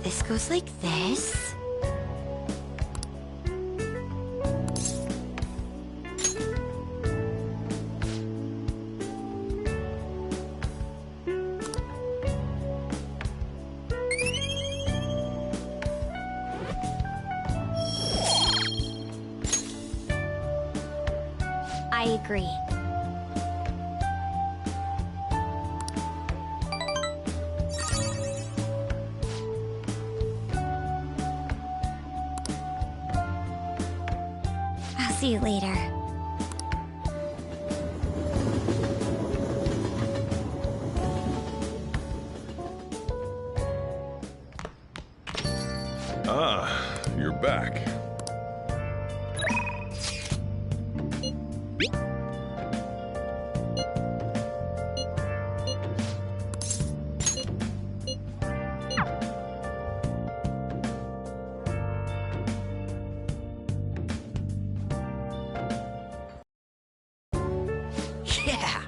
This goes like this. I agree. I'll see you later. Ah, you're back. Yeah!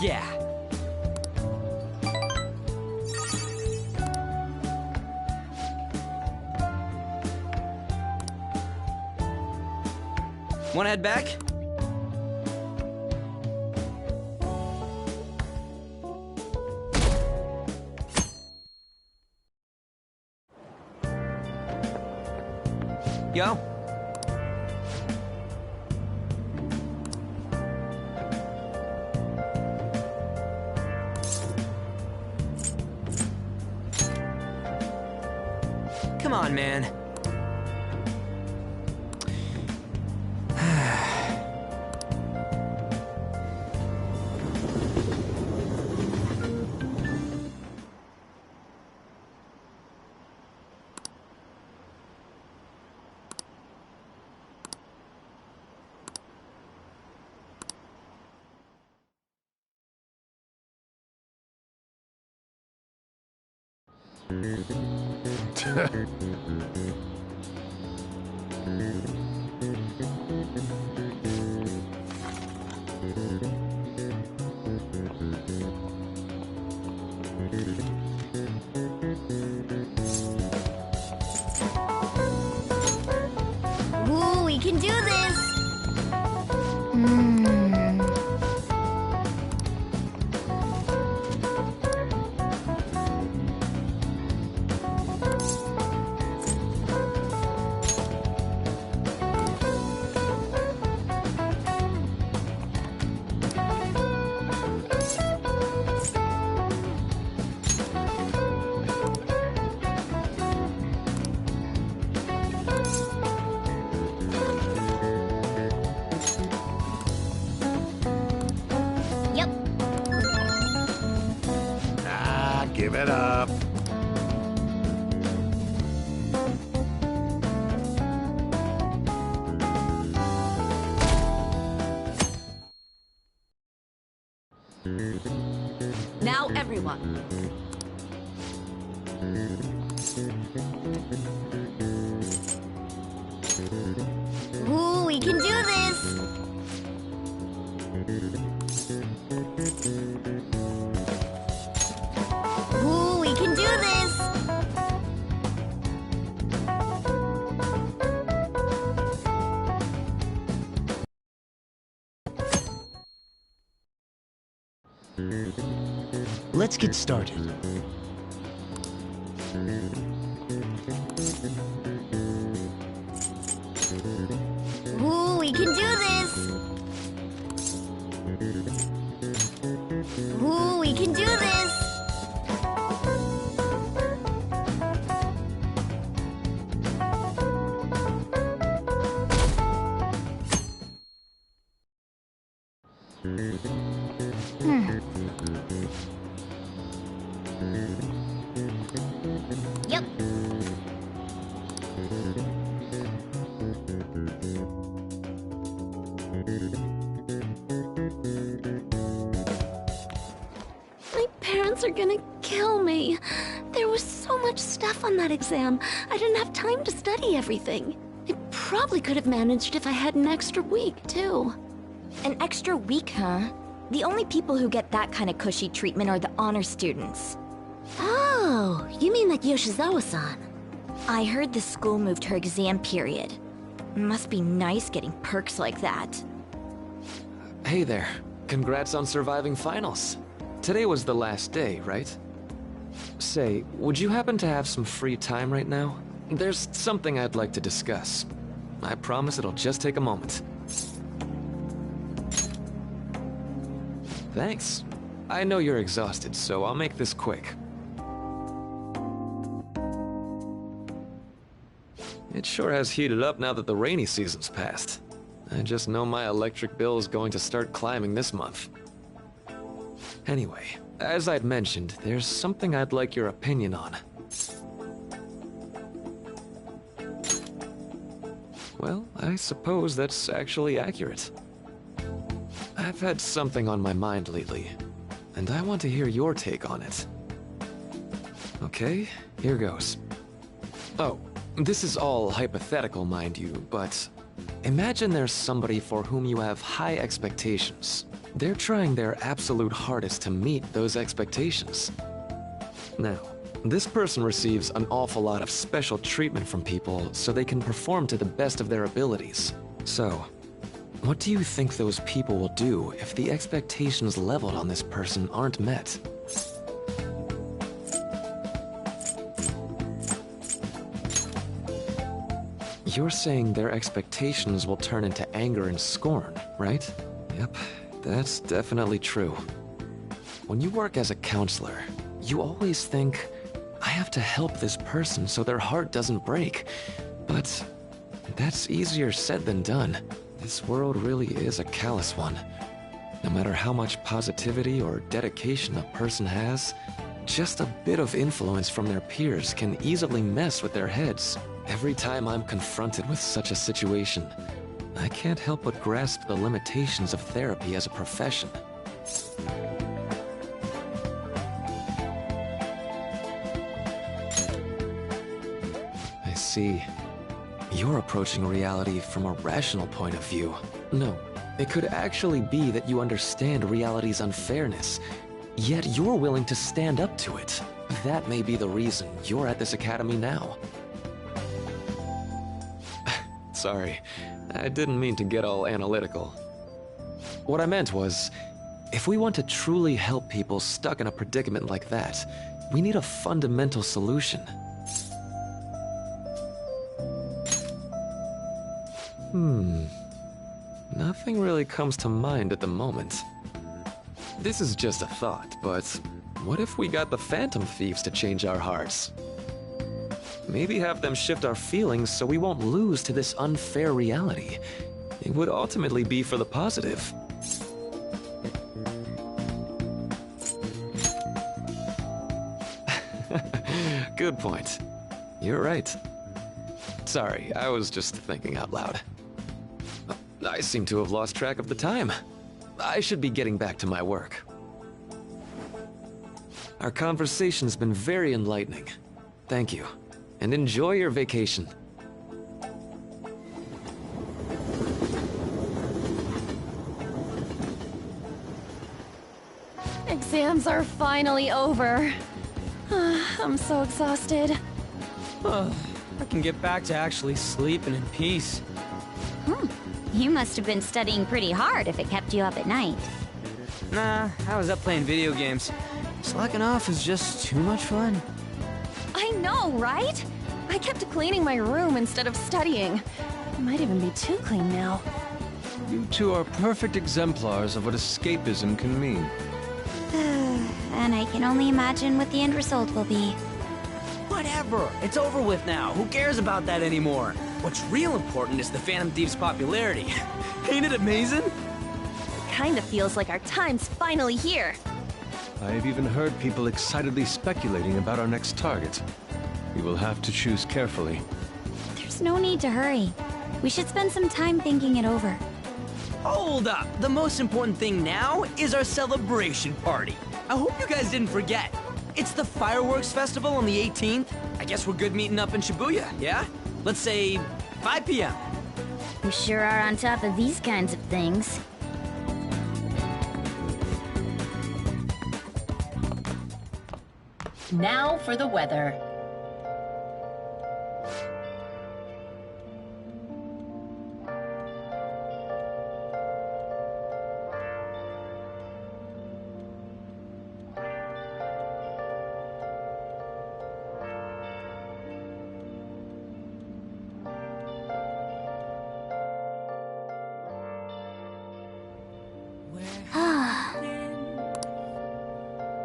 Yeah! Wanna head back? Yo. Come on, man. Ooh, we can do this! Yep. Ah, give it up. Now everyone. Ooh, we can do this! Ooh, we can do this! Let's get started. Ooh, we can do this! Ooh, we can do this! Yep. My parents are gonna kill me. There was so much stuff on that exam. I didn't have time to study everything. I probably could have managed if I had an extra week, too. An extra week, huh? The only people who get that kind of cushy treatment are the honor students. Oh, you mean like Yoshizawa-san? I heard the school moved her exam period. Must be nice getting perks like that. Hey there. Congrats on surviving finals. Today was the last day, right? Say, would you happen to have some free time right now? There's something I'd like to discuss. I promise it'll just take a moment. Thanks. I know you're exhausted, so I'll make this quick. It sure has heated up now that the rainy season's passed. I just know my electric bill is going to start climbing this month. Anyway, as I'd mentioned, there's something I'd like your opinion on. Well, I suppose that's actually accurate. I've had something on my mind lately, and I want to hear your take on it. Okay, here goes. Oh, this is all hypothetical, mind you, but imagine there's somebody for whom you have high expectations. They're trying their absolute hardest to meet those expectations. Now, this person receives an awful lot of special treatment from people so they can perform to the best of their abilities. So, what do you think those people will do if the expectations leveled on this person aren't met? You're saying their expectations will turn into anger and scorn, right? Yep, that's definitely true. When you work as a counselor, you always think, I have to help this person so their heart doesn't break. But that's easier said than done. This world really is a callous one. No matter how much positivity or dedication a person has, just a bit of influence from their peers can easily mess with their heads. Every time I'm confronted with such a situation, I can't help but grasp the limitations of therapy as a profession. I see. You're approaching reality from a rational point of view. No, it could actually be that you understand reality's unfairness, yet you're willing to stand up to it. That may be the reason you're at this academy now. Sorry, I didn't mean to get all analytical. What I meant was, if we want to truly help people stuck in a predicament like that, we need a fundamental solution. Nothing really comes to mind at the moment. This is just a thought, but what if we got the Phantom Thieves to change our hearts? Maybe have them shift our feelings so we won't lose to this unfair reality. It would ultimately be for the positive. Good point. You're right. Sorry, I was just thinking out loud. I seem to have lost track of the time. I should be getting back to my work. Our conversation's been very enlightening. Thank you. And enjoy your vacation. Exams are finally over. I'm so exhausted. I can get back to actually sleeping in peace. You must have been studying pretty hard if it kept you up at night. Nah, I was up playing video games. Slacking off is just too much fun. I know, right? I kept cleaning my room instead of studying. It might even be too clean now. You two are perfect exemplars of what escapism can mean. And I can only imagine what the end result will be. Whatever. It's over with now. Who cares about that anymore? What's real important is the Phantom Thief's popularity. Ain't it amazing? Kinda feels like our time's finally here. I have even heard people excitedly speculating about our next target. We will have to choose carefully. There's no need to hurry. We should spend some time thinking it over. Hold up! The most important thing now is our celebration party. I hope you guys didn't forget. It's the fireworks festival on the 18th. I guess we're good meeting up in Shibuya, yeah? Let's say 5 p.m. You sure are on top of these kinds of things. Now for the weather.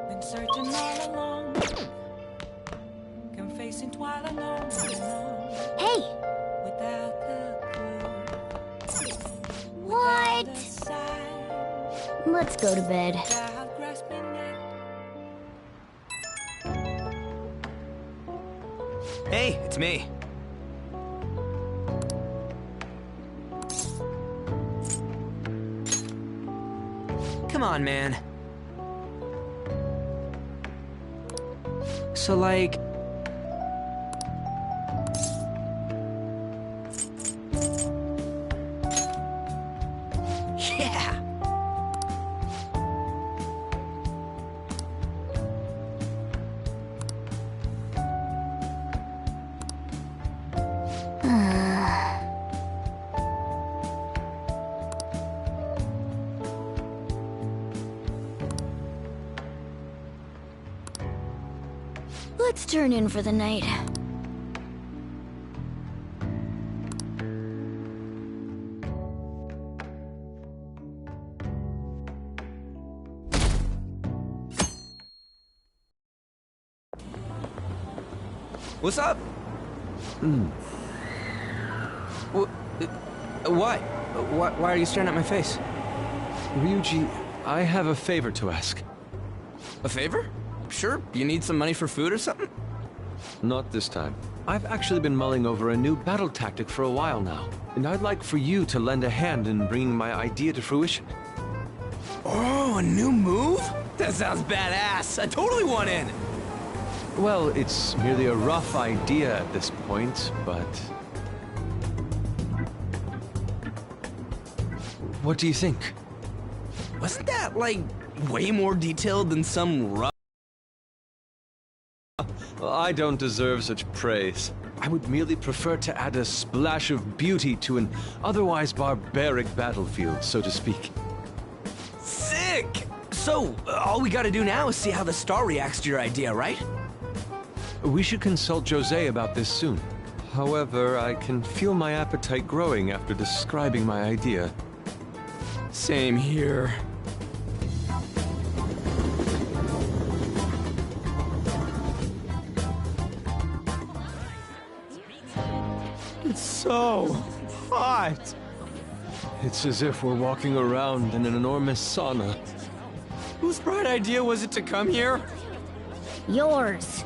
Been searching all along, confessing twilight alone, Hey! without a clue, What? the sign, Let's go to bed. without grasping it. Hey, it's me. Come on, man. So, like... Yeah! Let's turn in for the night. What's up? What? Why are you staring at my face? Ryuji, I have a favor to ask. A favor? Sure. You need some money for food or something? Not this time. I've actually been mulling over a new battle tactic for a while now, and I'd like for you to lend a hand in bringing my idea to fruition. Oh, a new move? That sounds badass. I totally want in. Well, it's merely a rough idea at this point, but... What do you think? Wasn't that, like, way more detailed than some rough... I don't deserve such praise. I would merely prefer to add a splash of beauty to an otherwise barbaric battlefield, so to speak. Sick! So, all we gotta do now is see how the star reacts to your idea, right? We should consult Jose about this soon. However, I can feel my appetite growing after describing my idea. Same here. It's so hot. It's as if we're walking around in an enormous sauna. Whose bright idea was it to come here? Yours.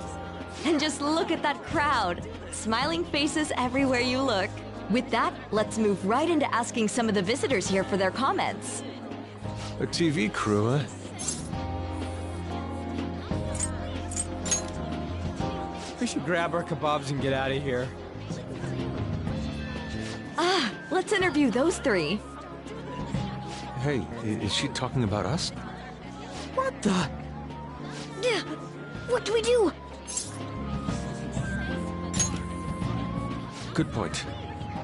And just look at that crowd. Smiling faces everywhere you look. With that, let's move right into asking some of the visitors here for their comments. A TV crew, eh? We should grab our kebabs and get out of here. Let's interview those three. Hey, is she talking about us? What the? Yeah, what do we do? Good point.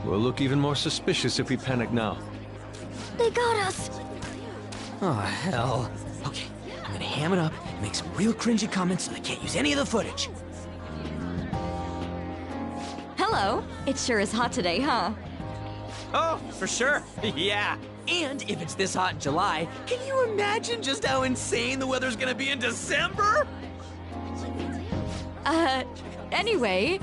We'll look even more suspicious if we panic now. They got us. Oh, hell. Okay, I'm gonna ham it up and make some real cringy comments so they can't use any of the footage. Hello. It sure is hot today, huh? Oh, for sure. Yeah. And if it's this hot in July, can you imagine just how insane the weather's gonna be in December? Anyway,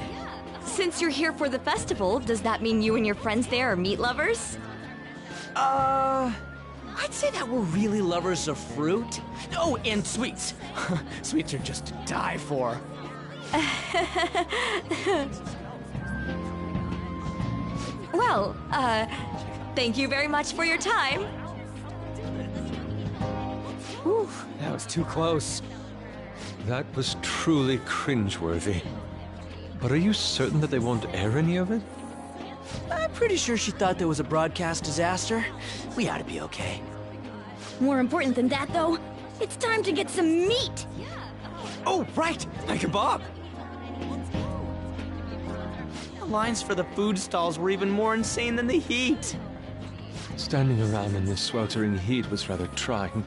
since you're here for the festival, does that mean you and your friends there are meat lovers? I'd say that we're really lovers of fruit. Oh, and sweets. Sweets are just to die for. Well, thank you very much for your time. Whew, that was too close. That was truly cringeworthy. But are you certain that they won't air any of it? I'm pretty sure she thought there was a broadcast disaster. We ought to be okay. More important than that, though, it's time to get some meat. Oh, right! My kebab! The lines for the food stalls were even more insane than the heat. Standing around in this sweltering heat was rather trying.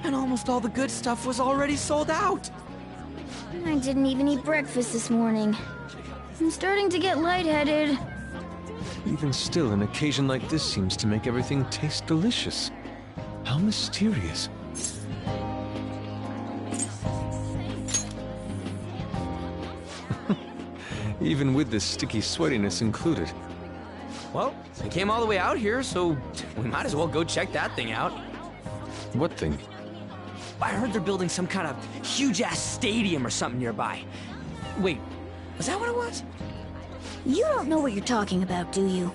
And almost all the good stuff was already sold out. I didn't even eat breakfast this morning. I'm starting to get lightheaded. Even still, an occasion like this seems to make everything taste delicious. How mysterious. Even with this sticky sweatiness included. Well, we came all the way out here, so we might as well go check that thing out. What thing? I heard they're building some kind of huge-ass stadium or something nearby. Wait, was that what it was? You don't know what you're talking about, do you?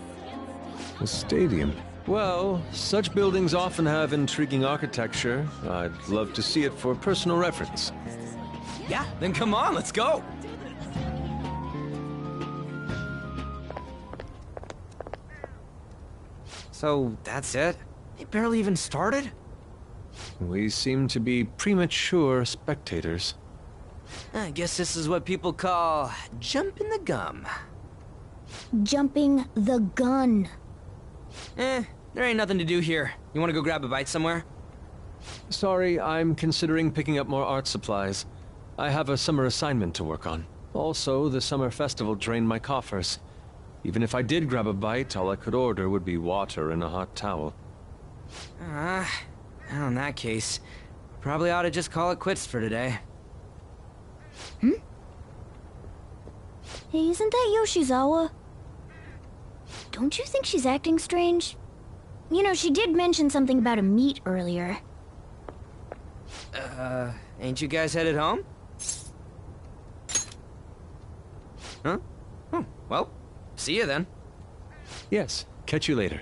A stadium. Well, such buildings often have intriguing architecture. I'd love to see it for personal reference. Yeah, then come on, let's go! So, that's it? They barely even started? We seem to be premature spectators. I guess this is what people call jumping the gum. Jumping the gun. There ain't nothing to do here. You wanna go grab a bite somewhere? Sorry, I'm considering picking up more art supplies. I have a summer assignment to work on. Also, the summer festival drained my coffers. Even if I did grab a bite, all I could order would be water and a hot towel. Well, in that case, probably ought to just call it quits for today. Hey, isn't that Yoshizawa? Don't you think she's acting strange? You know, she did mention something about a meat earlier. Ain't you guys headed home? Huh? Oh, well, see you then. Yes, catch you later.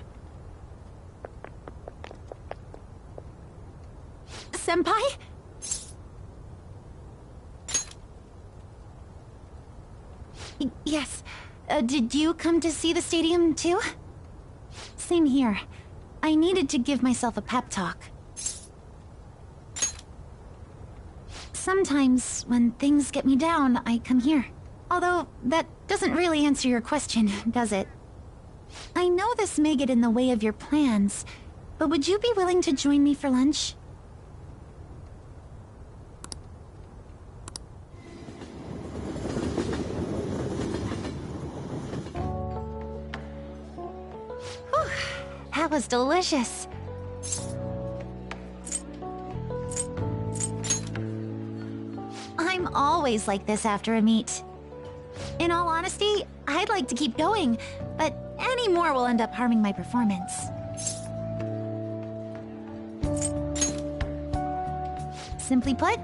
Senpai? Yes. Did you come to see the stadium, too? Same here. I needed to give myself a pep talk. Sometimes, when things get me down, I come here. Although, that doesn't really answer your question, does it? I know this may get in the way of your plans, but would you be willing to join me for lunch? That was delicious. I'm always like this after a meet. In all honesty, I'd like to keep going, but any more will end up harming my performance. Simply put,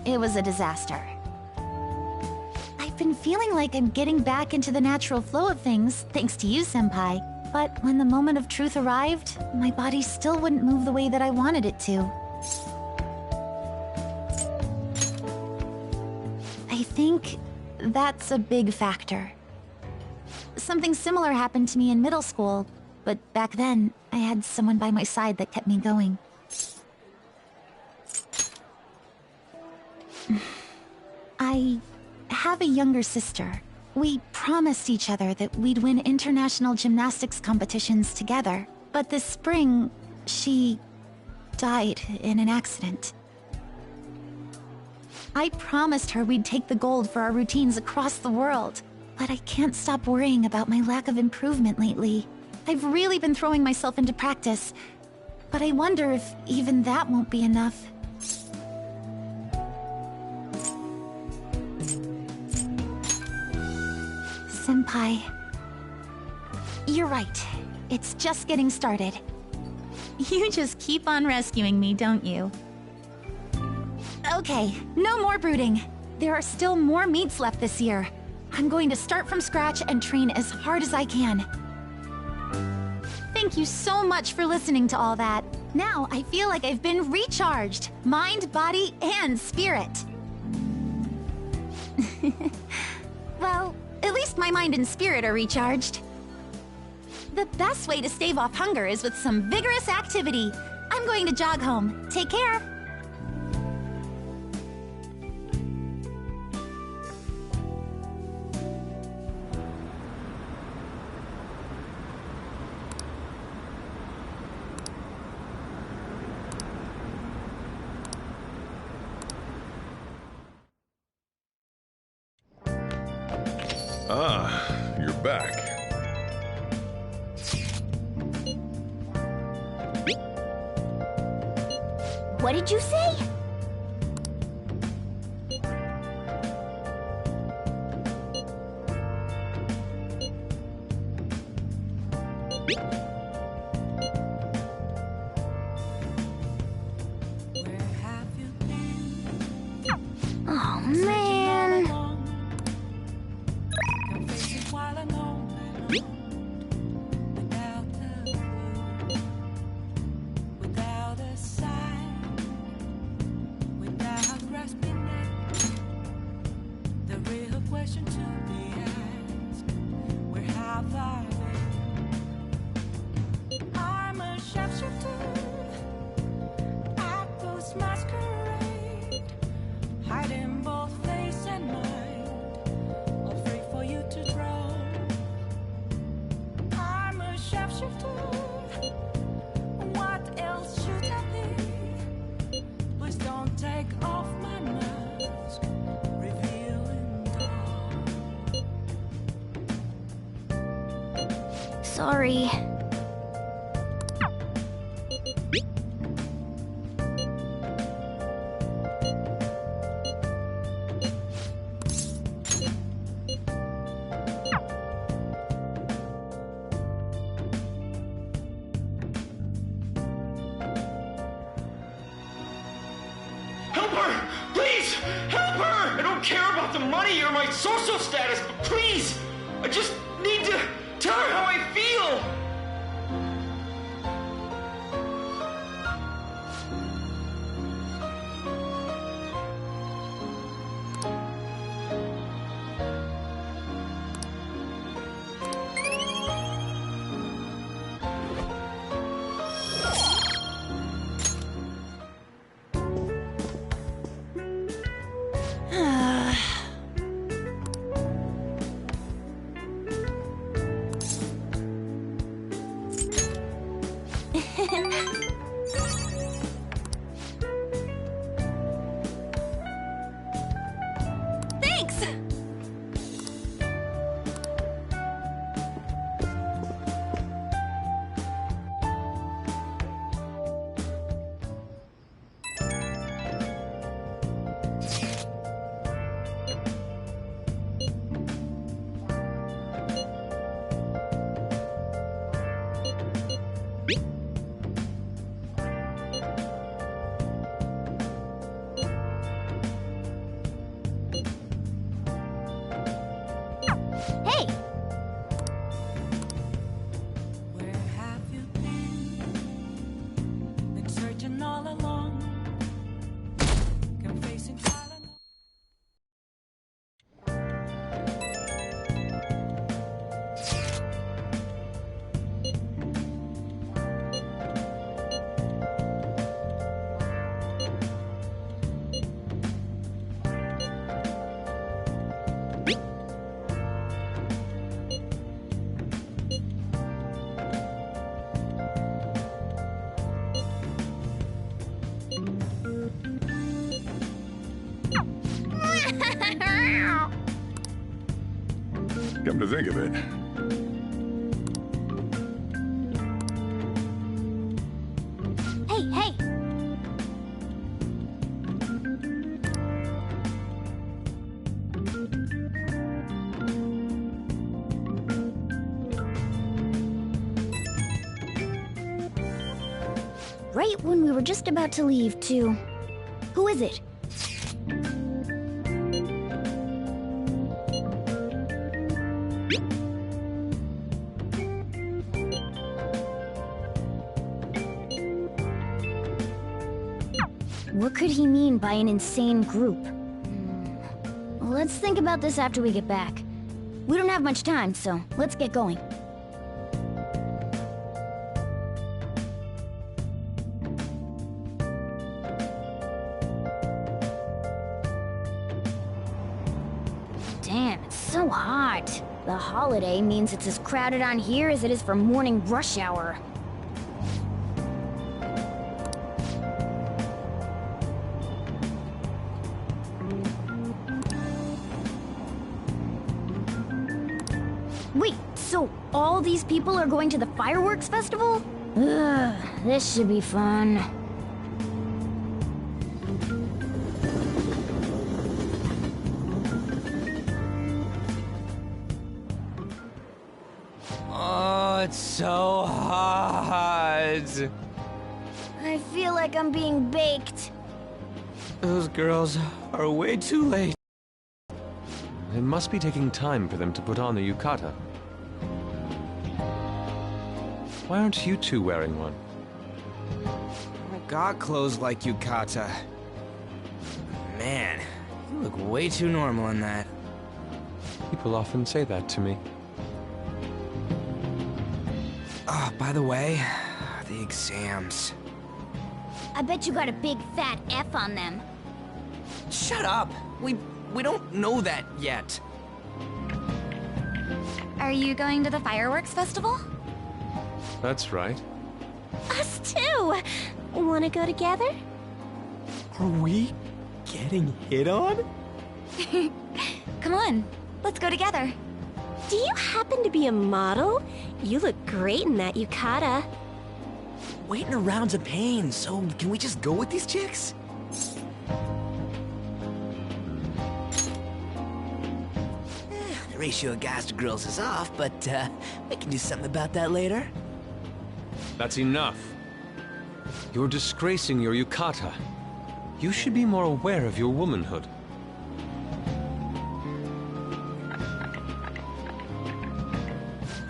it was a disaster. I've been feeling like I'm getting back into the natural flow of things, thanks to you, Senpai. But when the moment of truth arrived, my body still wouldn't move the way that I wanted it to. I think that's a big factor. Something similar happened to me in middle school, but back then, I had someone by my side that kept me going. I have a younger sister. We promised each other that we'd win international gymnastics competitions together. But this spring, she died in an accident. I promised her we'd take the gold for our routines across the world. But I can't stop worrying about my lack of improvement lately. I've really been throwing myself into practice, but I wonder if even that won't be enough. Senpai. You're right. It's just getting started. You just keep on rescuing me, don't you? Okay, no more brooding. There are still more meets left this year. I'm going to start from scratch and train as hard as I can. Thank you so much for listening to all that. Now I feel like I've been recharged. Mind, body, and spirit. Well, at least my mind and spirit are recharged. The best way to stave off hunger is with some vigorous activity. I'm going to jog home. Take care. Ah, you're back. What did you say? Where have you been? Oh, man. Can face it while I'm on my own. Without a clue, without a sign, without grasping it. The real question to be asked: where have I been? I'm a sharpshooter at those masquerade, hiding both face and mind, all free for you to draw. I'm a sharpshooter. What else should I be? Please don't take off my mask, revealing dawn. Sorry. Help her! Please! Help her! I don't care about the money or my social status, but please! I just need to tell her how I feel! Thanks! Come to think of it, Hey, hey! Right when we were just about to leave, too. Who is it? What could he mean by an insane group? Let's think about this after we get back. We don't have much time, so let's get going. Damn, it's so hot. The holiday means it's as crowded on here as it is for morning rush hour. Wait, so all these people are going to the fireworks festival? Ugh, this should be fun. Oh, it's so hot. I feel like I'm being baked. Those girls are way too late. It must be taking time for them to put on the yukata. Why aren't you two wearing one? I got clothes like yukata. Man, you look way too normal in that. People often say that to me. Oh, by the way, the exams. I bet you got a big fat F on them. Shut up! We don't know that yet. Are you going to the fireworks festival? That's right. Us too! Wanna go together? Are we getting hit on? Come on, let's go together. Do you happen to be a model? You look great in that yukata. Waiting around's a pain, so can we just go with these chicks? The ratio of guys to girls is off, but we can do something about that later. That's enough. You're disgracing your yukata. You should be more aware of your womanhood.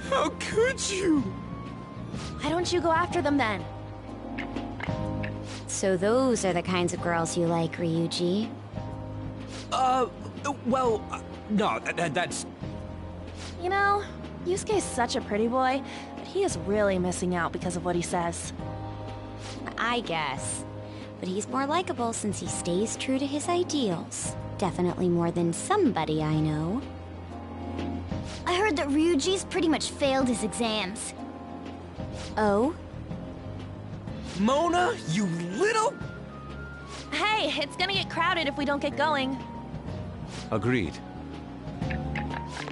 How could you? Why don't you go after them then? So those are the kinds of girls you like, Ryuji. No, that's... You know, Yusuke's such a pretty boy, but he is really missing out because of what he says. I guess. But he's more likable since he stays true to his ideals. Definitely more than somebody I know. I heard that Ryuji's pretty much failed his exams. Oh? Mona, you little... Hey, it's gonna get crowded if we don't get going. Agreed.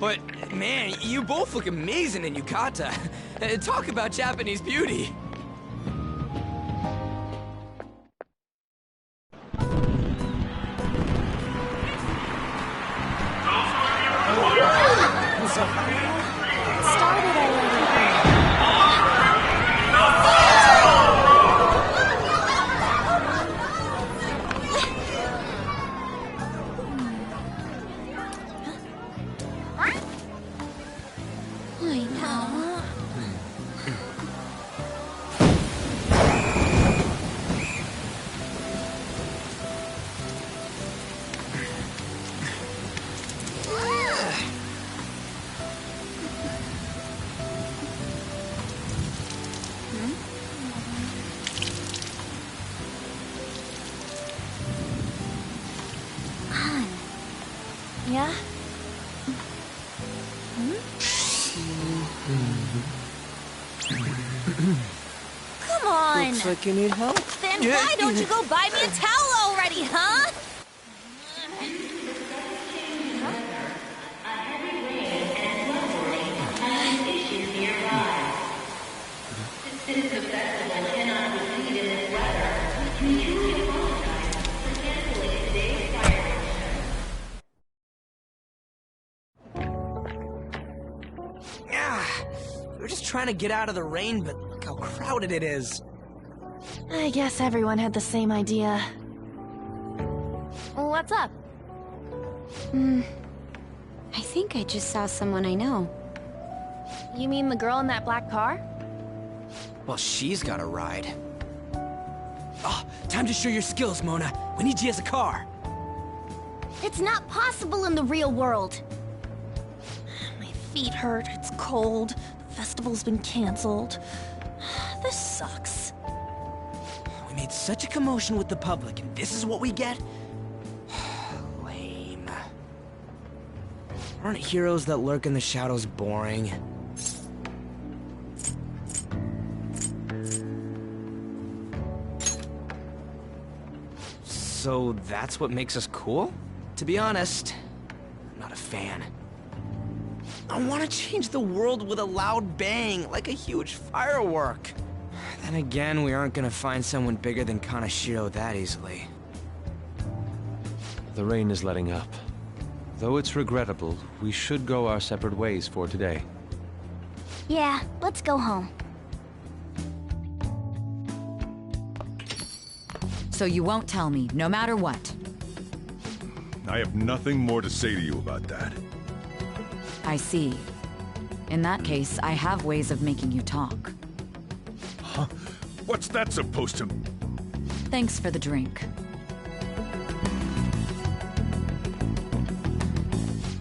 But, man, you both look amazing in yukata. Talk about Japanese beauty. Started already. Yeah? Come on! Looks like you need help. Then why don't you go buy me a towel already, huh? We were just trying to get out of the rain, but look how crowded it is. I guess everyone had the same idea. What's up? I think I just saw someone I know. You mean the girl in that black car? Well, she's got a ride. Oh, time to show your skills, Mona. We need you as a car. It's not possible in the real world. My feet hurt, it's cold, the festival's been canceled. This sucks. We made such a commotion with the public, and this is what we get? Lame. Aren't heroes that lurk in the shadows boring? So that's what makes us cool? To be honest, I'm not a fan. I want to change the world with a loud bang, like a huge firework. Then again, we aren't gonna find someone bigger than Kanashiro that easily. The rain is letting up. Though it's regrettable, we should go our separate ways for today. Yeah, let's go home. So you won't tell me, no matter what. I have nothing more to say to you about that. I see. In that case, I have ways of making you talk. Huh? What's that supposed to... Thanks for the drink.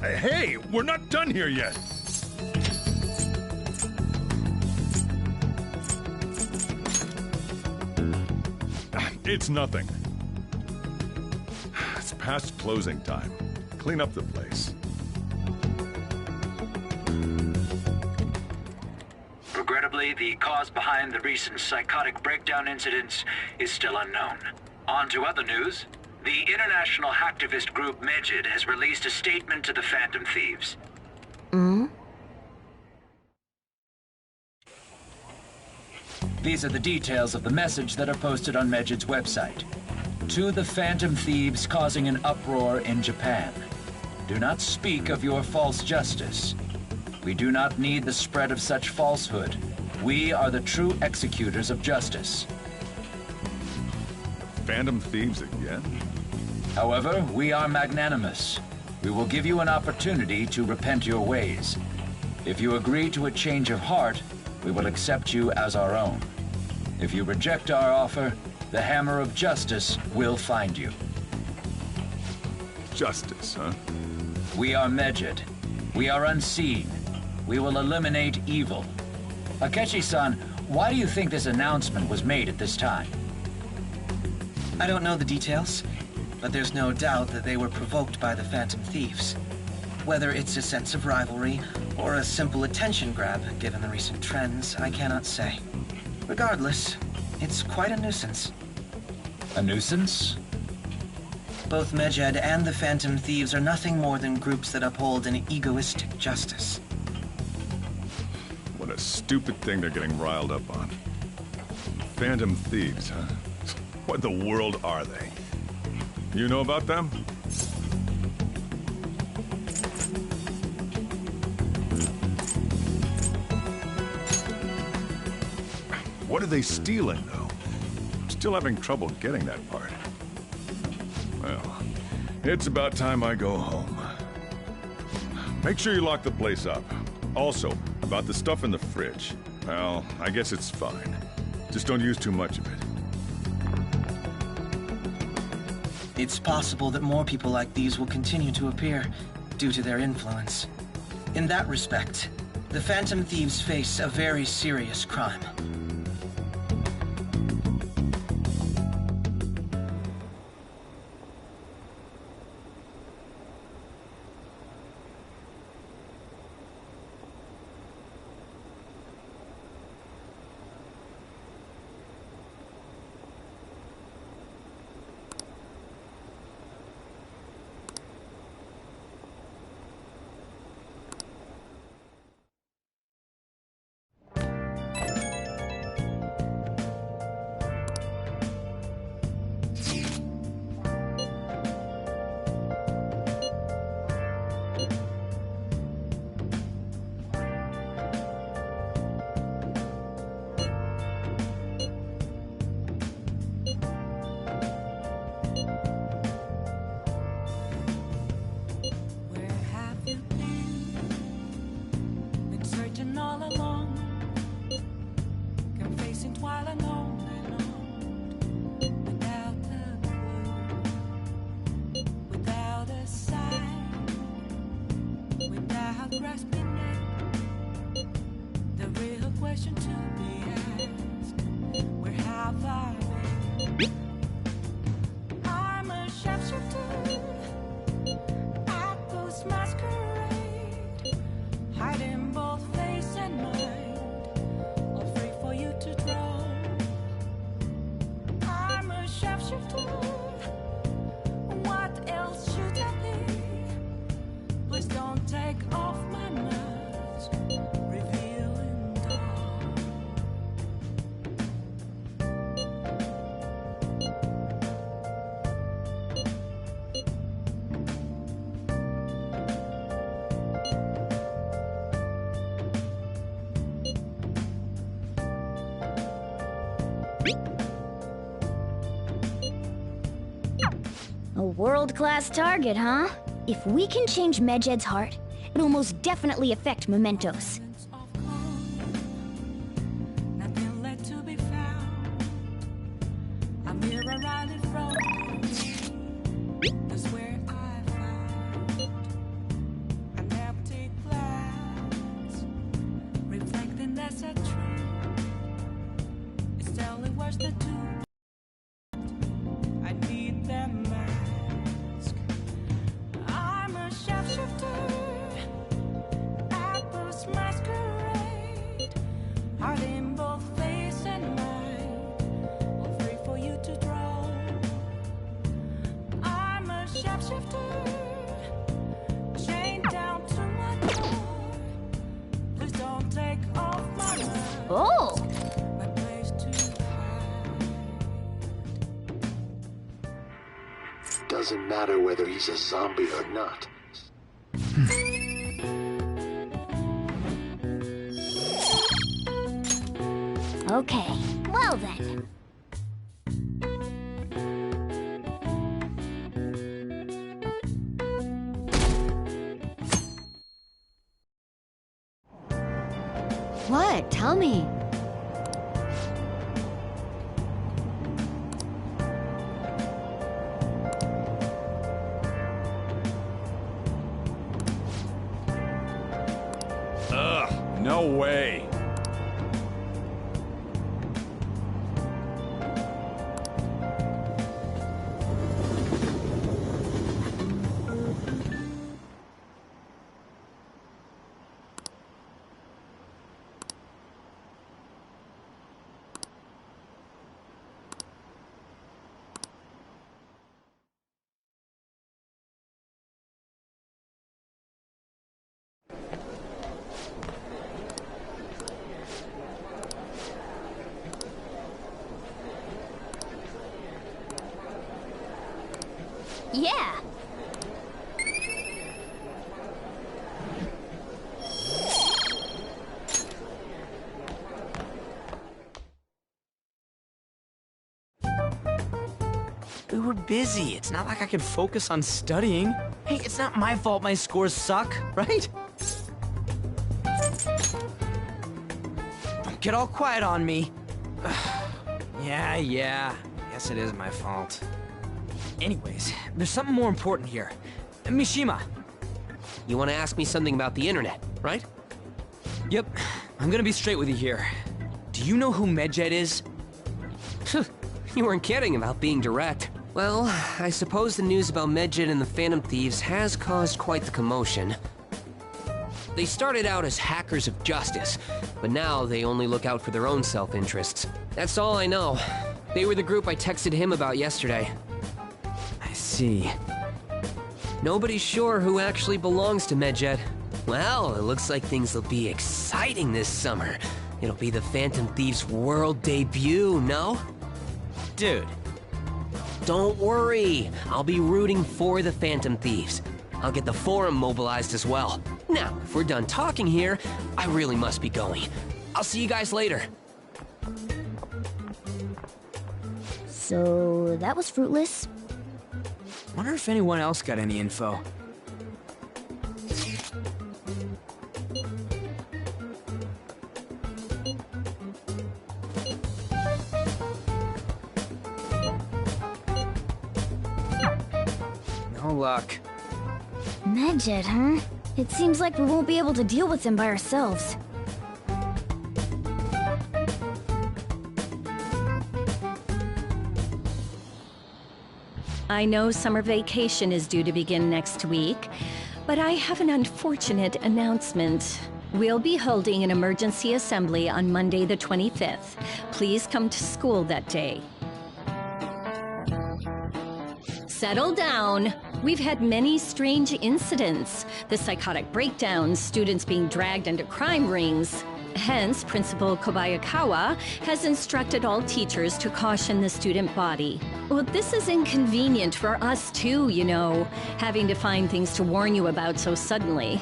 Hey, we're not done here yet! It's nothing. It's past closing time. Clean up the place. Regrettably, the cause behind the recent psychotic breakdown incidents is still unknown. On to other news. The international hacktivist group Medjed has released a statement to the Phantom Thieves. These are the details of the message that are posted on Medjed's website. To the Phantom Thieves causing an uproar in Japan. Do not speak of your false justice. We do not need the spread of such falsehood. We are the true executors of justice. Phantom Thieves again? However, we are magnanimous. We will give you an opportunity to repent your ways. If you agree to a change of heart, we will accept you as our own. If you reject our offer, the hammer of justice will find you. Justice, huh? We are Medjed. We are unseen. We will eliminate evil. Akechi-san, why do you think this announcement was made at this time? I don't know the details, but there's no doubt that they were provoked by the Phantom Thieves. Whether it's a sense of rivalry or a simple attention grab, given the recent trends, I cannot say. Regardless, it's quite a nuisance. A nuisance? Both Medjed and the Phantom Thieves are nothing more than groups that uphold an egoistic justice. What a stupid thing they're getting riled up on. Phantom Thieves, huh? What the world are they? You know about them? What are they stealing, though? I'm still having trouble getting that part. Well, it's about time I go home. Make sure you lock the place up. Also, about the stuff in the fridge. Well, I guess it's fine. Just don't use too much of it. It's possible that more people like these will continue to appear due to their influence. In that respect, the Phantom Thieves face a very serious crime. grasping it. The real question to be asked, where have I been? I'm a sharpshooter at Post Masquerade, hiding both face and mind, all free for you to draw. I'm a sharpshooter. What else should I be? Please don't take off my mask, revealing dawn. A world-class target, huh? If we can change Medjed's heart, it'll most definitely affect Mementos. Nothing left to be found. A mirror right in front of me. That's where I found an empty glass, reflecting that's a truth. It's telling words that do. I need them mask. I'm a sharpshooter at Post Masquerade, hiding both face and mind, all free for you to draw. I'm a sharpshooter, chained down to my door. Please don't take off my mask. Oh! My place to Doesn't matter whether he's a zombie or not. Okay, well then. What? Tell me. Ugh, no way. Yeah. We were busy. It's not like I could focus on studying. Hey, it's not my fault my scores suck, right? Don't get all quiet on me. Yeah. Guess it is my fault. Anyways, there's something more important here. Mishima. You want to ask me something about the internet, right? Yep. I'm gonna be straight with you here. Do you know who Medjed is? You weren't kidding about being direct. Well, I suppose the news about Medjed and the Phantom Thieves has caused quite the commotion. They started out as hackers of justice, but now they only look out for their own self-interests. That's all I know. They were the group I texted him about yesterday. I see. Nobody's sure who actually belongs to Medjed. Well, it looks like things will be exciting this summer. It'll be the Phantom Thieves' world debut, no? Dude. Don't worry. I'll be rooting for the Phantom Thieves. I'll get the forum mobilized as well. Now, if we're done talking here, I really must be going. I'll see you guys later. So, that was fruitless. Wonder if anyone else got any info. No luck. Medjed, huh? It seems like we won't be able to deal with them by ourselves. I know summer vacation is due to begin next week, but I have an unfortunate announcement. We'll be holding an emergency assembly on Monday the 25th. Please come to school that day. Settle down. We've had many strange incidents. The psychotic breakdowns, students being dragged into crime rings. Hence, Principal Kobayakawa has instructed all teachers to caution the student body. Well, this is inconvenient for us too, you know, having to find things to warn you about so suddenly.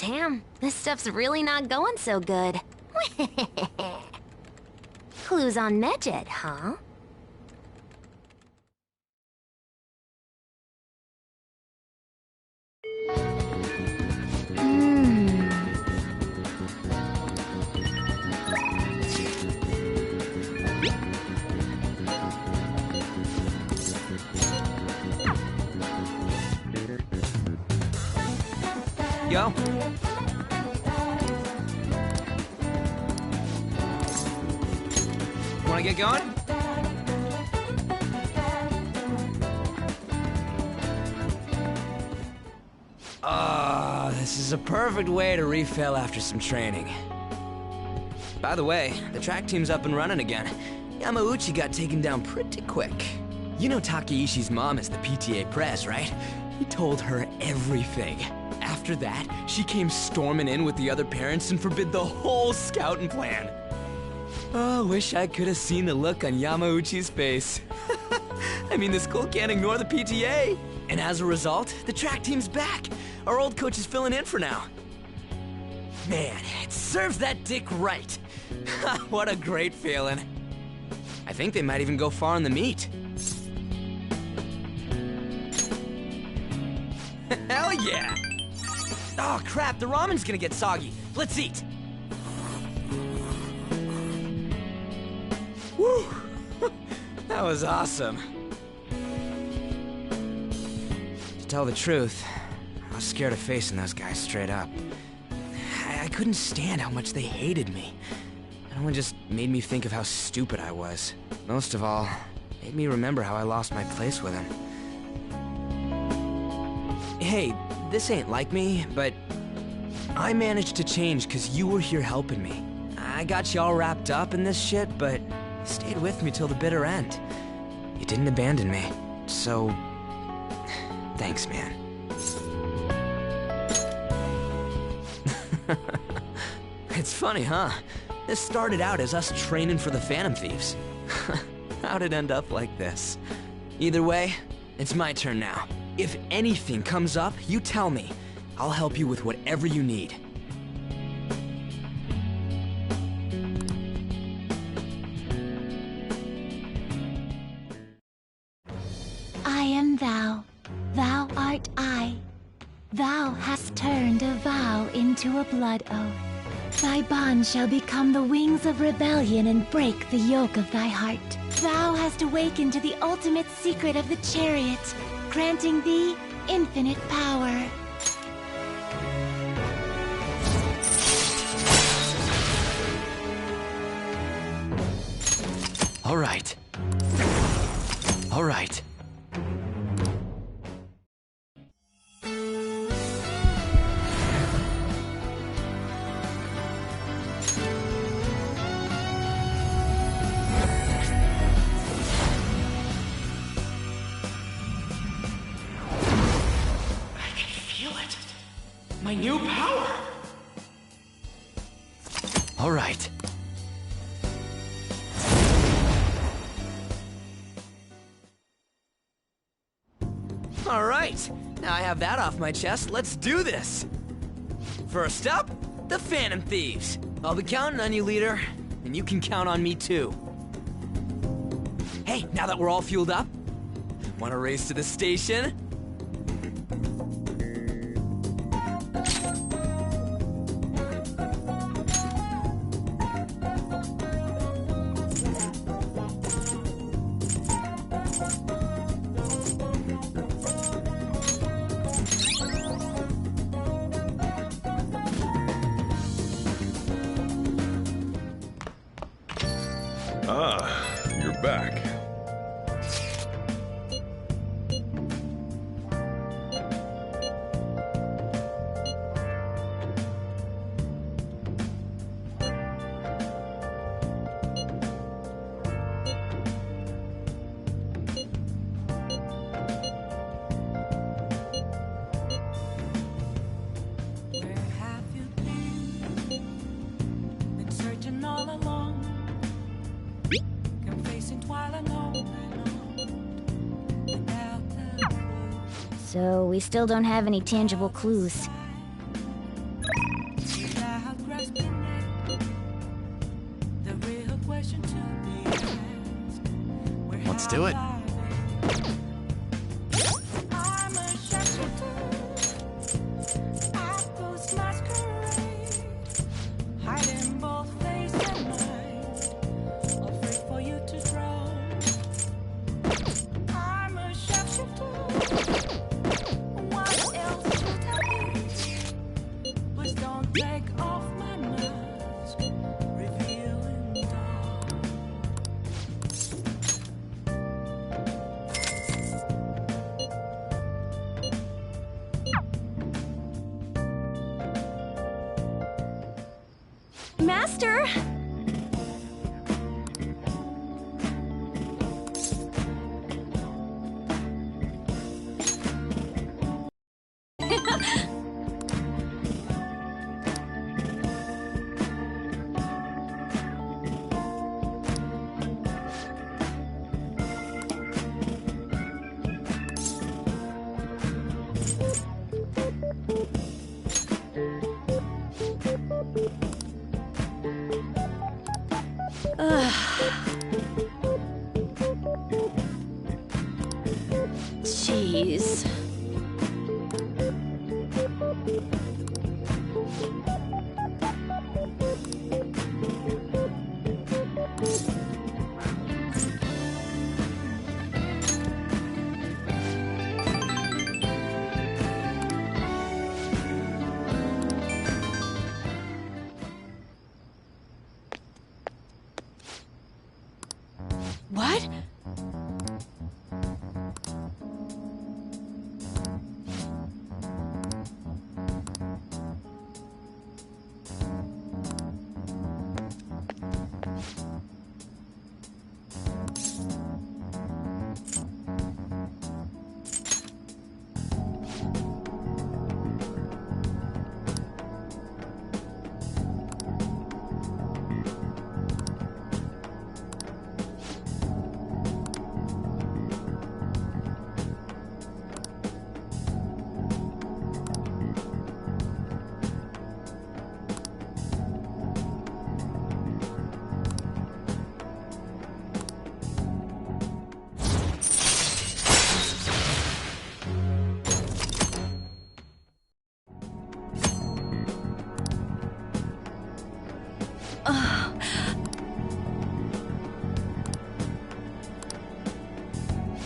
Damn, this stuff's really not going so good. Clues on Medjed, huh? Yo. Wanna get going? This is a perfect way to refill after some training. By the way, the track team's up and running again. Yamauchi got taken down pretty quick. You know Takeishi's mom is the PTA press, right? He told her everything. After that, she came storming in with the other parents and forbid the whole scouting plan. Oh, wish I could have seen the look on Yamauchi's face. I mean, the school can't ignore the PTA. And as a result, the track team's back. Our old coach is filling in for now. Man, it serves that dick right. What a great feeling. I think they might even go far in the meet. Hell yeah! Oh crap, the ramen's gonna get soggy. Let's eat. Woo! That was awesome. To tell the truth, I was scared of facing those guys straight up. I couldn't stand how much they hated me. It only just made me think of how stupid I was. Most of all, it made me remember how I lost my place with him. Hey, this ain't like me, but I managed to change because you were here helping me. I got you all wrapped up in this shit, but you stayed with me till the bitter end. You didn't abandon me, so thanks, man. It's funny, huh? This started out as us training for the Phantom Thieves. How'd it end up like this? Either way, it's my turn now. If anything comes up, you tell me. I'll help you with whatever you need. I am thou, thou art I. Thou hast turned a vow into a blood oath. Thy bond shall become the wings of rebellion and break the yoke of thy heart. Thou hast awakened to the ultimate secret of the chariot, granting thee infinite power. All right. All right. My new power! All right. All right, now I have that off my chest. Let's do this. First up, the Phantom Thieves. I'll be counting on you, leader, and you can count on me too. Hey, now that we're all fueled up, want to race to the station? Ah, you're back. Where have you been? Been searching all along, confessing twilight on without the So we still don't have any tangible clues. without grasping it. The real question to be asked. Where Let's do it. I'm a shapeshifter. I post masquerade, hiding both face and mind, afraid for you to draw. I'm a shapeshifter. What else should I be? Please don't take off my mask, revealing dark. Master! Jeez. What?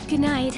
Good night.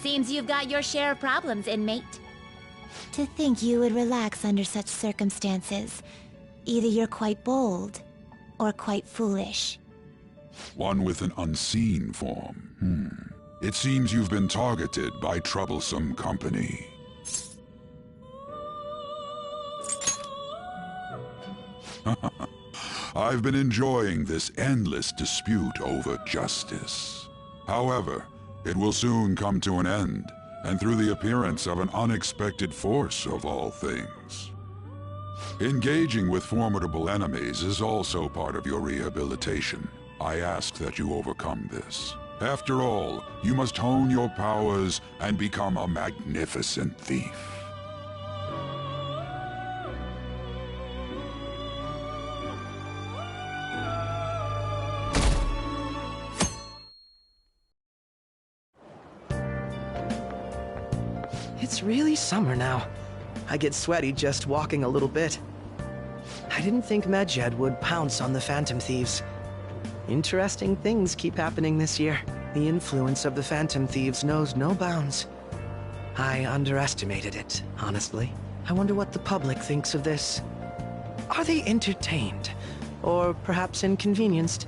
Seems you've got your share of problems, inmate. To think you would relax under such circumstances. Either you're quite bold, or quite foolish. One with an unseen form. It seems you've been targeted by troublesome company. I've been enjoying this endless dispute over justice. However, it will soon come to an end, and through the appearance of an unexpected force of all things. Engaging with formidable enemies is also part of your rehabilitation. I ask that you overcome this. After all, you must hone your powers and become a magnificent thief. It's really summer now. I get sweaty just walking a little bit. I didn't think Medjed would pounce on the Phantom Thieves. Interesting things keep happening this year. The influence of the Phantom Thieves knows no bounds. I underestimated it, honestly. I wonder what the public thinks of this. Are they entertained? Or perhaps inconvenienced?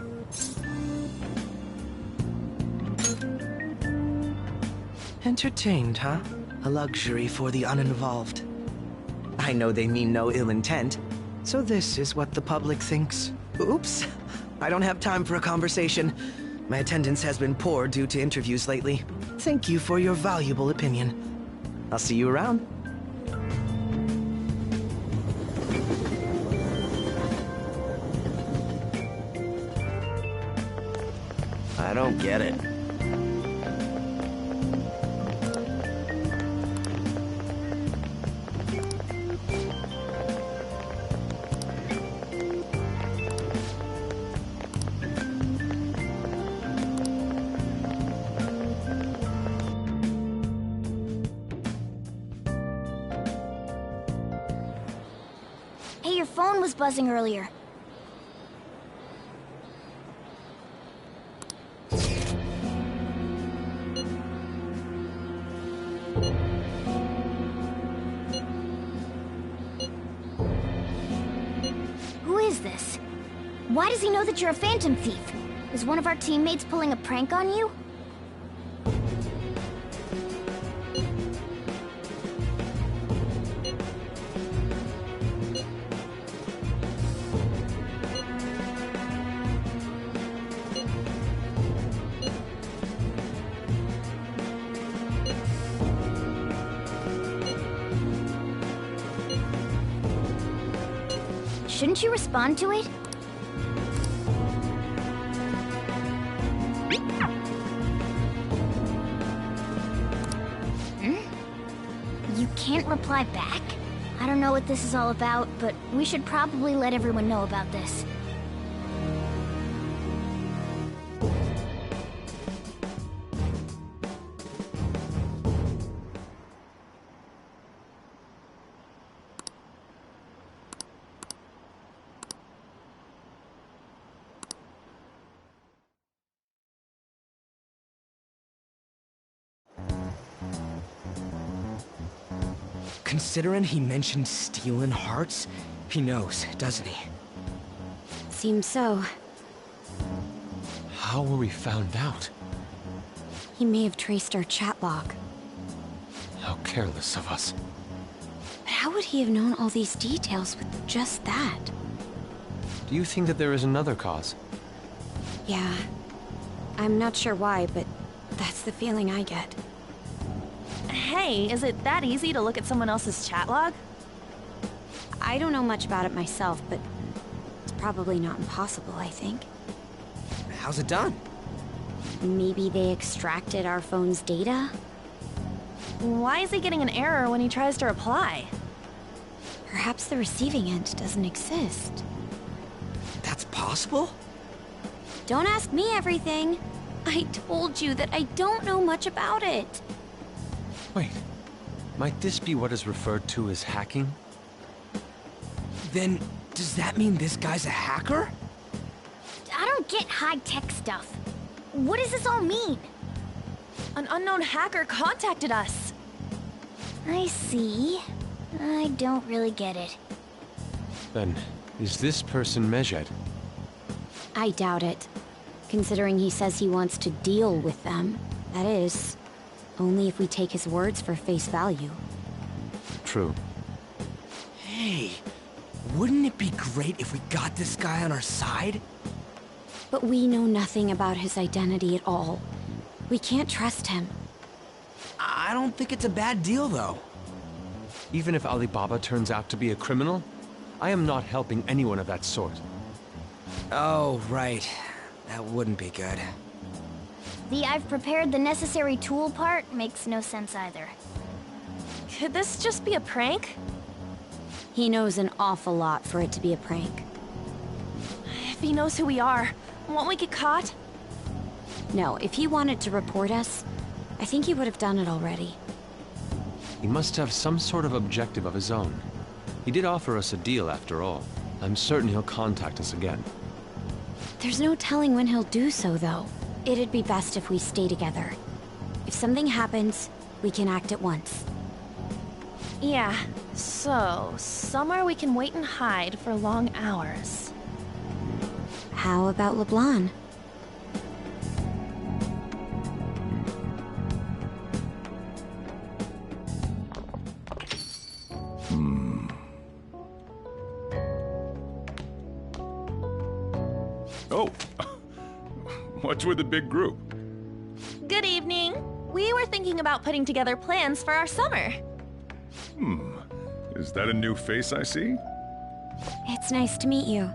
Entertained, huh? A luxury for the uninvolved. I know they mean no ill intent, so this is what the public thinks. Oops, I don't have time for a conversation. My attendance has been poor due to interviews lately. Thank you for your valuable opinion. I'll see you around. I don't get it. Hey, your phone was buzzing earlier. Who is this? Why does he know that you're a Phantom Thief? Is one of our teammates pulling a prank on you? Shouldn't you respond to it? You can't reply back? I don't know what this is all about, but we should probably let everyone know about this. Considering he mentioned stealing hearts, he knows, doesn't he? Seems so. How were we found out? He may have traced our chat log. How careless of us. But how would he have known all these details with just that? Do you think that there is another cause? Yeah. I'm not sure why, but that's the feeling I get. Hey, is it that easy to look at someone else's chat log? I don't know much about it myself, but it's probably not impossible, I think. How's it done? Maybe they extracted our phone's data? Why is he getting an error when he tries to reply? Perhaps the receiving end doesn't exist. That's possible? Don't ask me everything. I told you that I don't know much about it. Wait, might this be what is referred to as hacking? Then, does that mean this guy's a hacker? I don't get high-tech stuff. What does this all mean? An unknown hacker contacted us. I see. I don't really get it. Then, is this person Medjed? I doubt it. Considering he says he wants to deal with them. That is, only if we take his words for face value. True. Hey, wouldn't it be great if we got this guy on our side? But we know nothing about his identity at all. We can't trust him. I don't think it's a bad deal, though. Even if Alibaba turns out to be a criminal, I am not helping anyone of that sort. Oh, right. That wouldn't be good. The "I've prepared the necessary tool" part makes no sense either. Could this just be a prank? He knows an awful lot for it to be a prank. If he knows who we are, won't we get caught? No, if he wanted to report us, I think he would have done it already. He must have some sort of objective of his own. He did offer us a deal after all. I'm certain he'll contact us again. There's no telling when he'll do so, though. It'd be best if we stay together. If something happens, we can act at once. Yeah, so somewhere we can wait and hide for long hours. How about LeBlanc? Oh, what's with the big group? Good evening. We were thinking about putting together plans for our summer. Is that a new face I see? It's nice to meet you.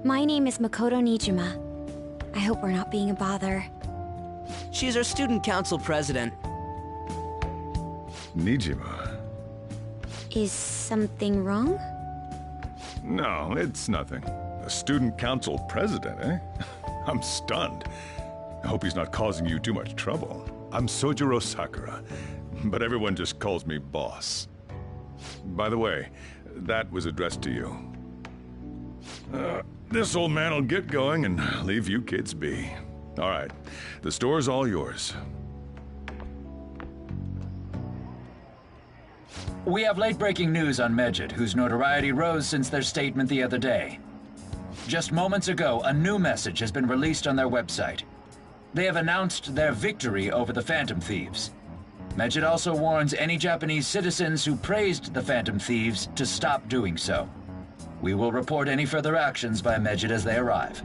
My name is Makoto Nijima. I hope we're not being a bother. She's our student council president. Nijima. Is something wrong? No, it's nothing. A student council president, eh? I'm stunned. I hope he's not causing you too much trouble. I'm Sojiro Sakura, but everyone just calls me boss. By the way, that was addressed to you. This old man will get going and leave you kids be. All right, the store's all yours. We have late-breaking news on Medjed, whose notoriety rose since their statement the other day. Just moments ago, a new message has been released on their website. They have announced their victory over the Phantom Thieves. Medjed also warns any Japanese citizens who praised the Phantom Thieves to stop doing so. We will report any further actions by Medjed as they arrive.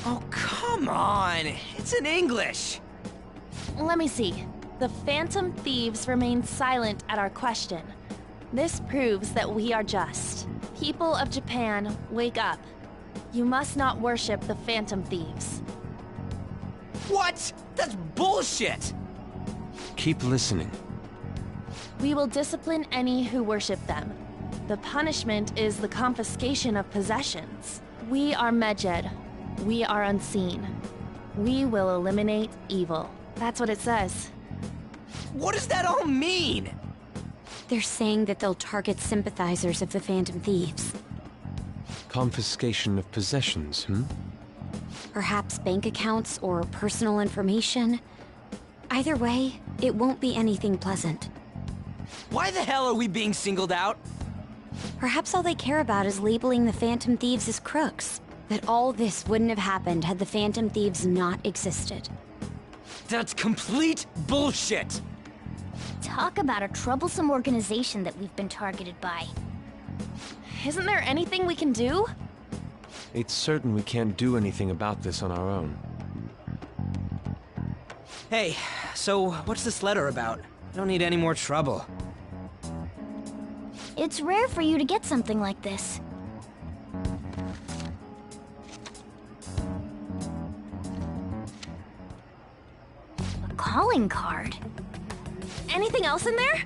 Oh, come on! It's in English! Let me see. The Phantom Thieves remain silent at our question. This proves that we are just. People of Japan, wake up. You must not worship the Phantom Thieves. What? That's bullshit! Keep listening. We will discipline any who worship them. The punishment is the confiscation of possessions. We are Medjed. We are unseen. We will eliminate evil. That's what it says. What does that all mean? They're saying that they'll target sympathizers of the Phantom Thieves. Confiscation of possessions, Perhaps bank accounts or personal information. Either way, it won't be anything pleasant. Why the hell are we being singled out? Perhaps all they care about is labeling the Phantom Thieves as crooks. That all this wouldn't have happened had the Phantom Thieves not existed. That's complete bullshit! Talk about a troublesome organization that we've been targeted by. Isn't there anything we can do? It's certain we can't do anything about this on our own. Hey, so what's this letter about? I don't need any more trouble. It's rare for you to get something like this. A calling card? Anything else in there?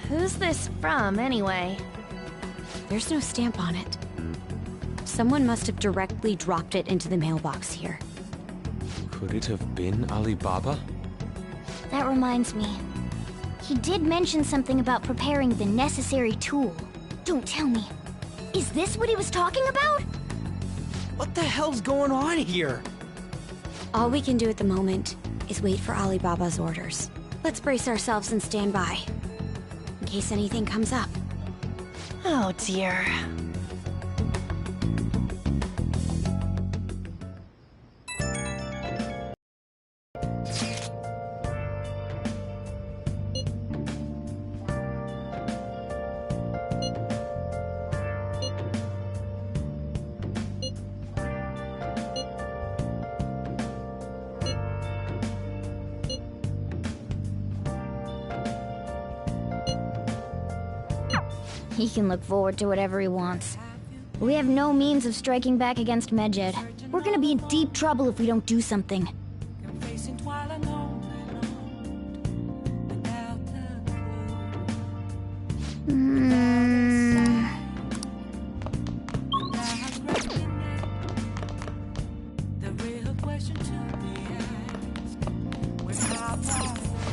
Who's this from, anyway? There's no stamp on it. Someone must have directly dropped it into the mailbox here. Could it have been Alibaba? That reminds me. He did mention something about preparing the necessary tool. Don't tell me. Is this what he was talking about? What the hell's going on here? All we can do at the moment is wait for Alibaba's orders. Let's brace ourselves and stand by, in case anything comes up. Oh dear. He can look forward to whatever he wants. We have no means of striking back against Medjed. We're gonna be in deep trouble if we don't do something.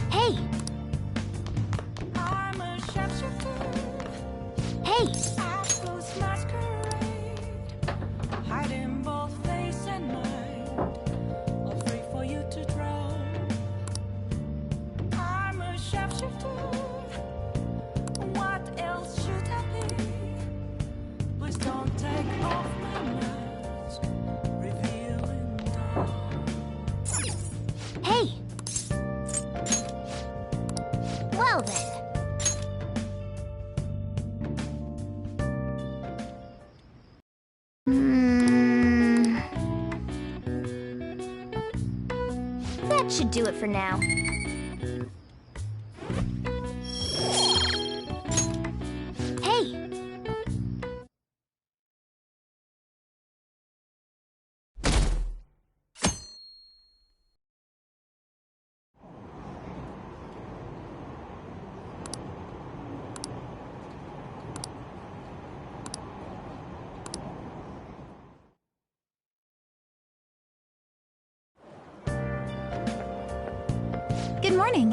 Hey! Hey! Hiding both face and mind, all free for you to draw. I'm a shapeshifter. What else should I be? Please don't take off my mask, revealing dawn. Hey! Well then. That should do it for now. Hey! Good morning.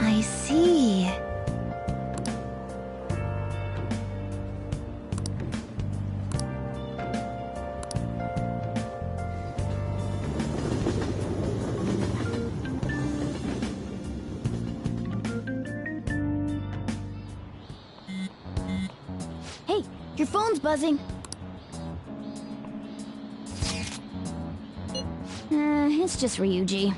I see. Hey, your phone's buzzing. It's just Ryuji.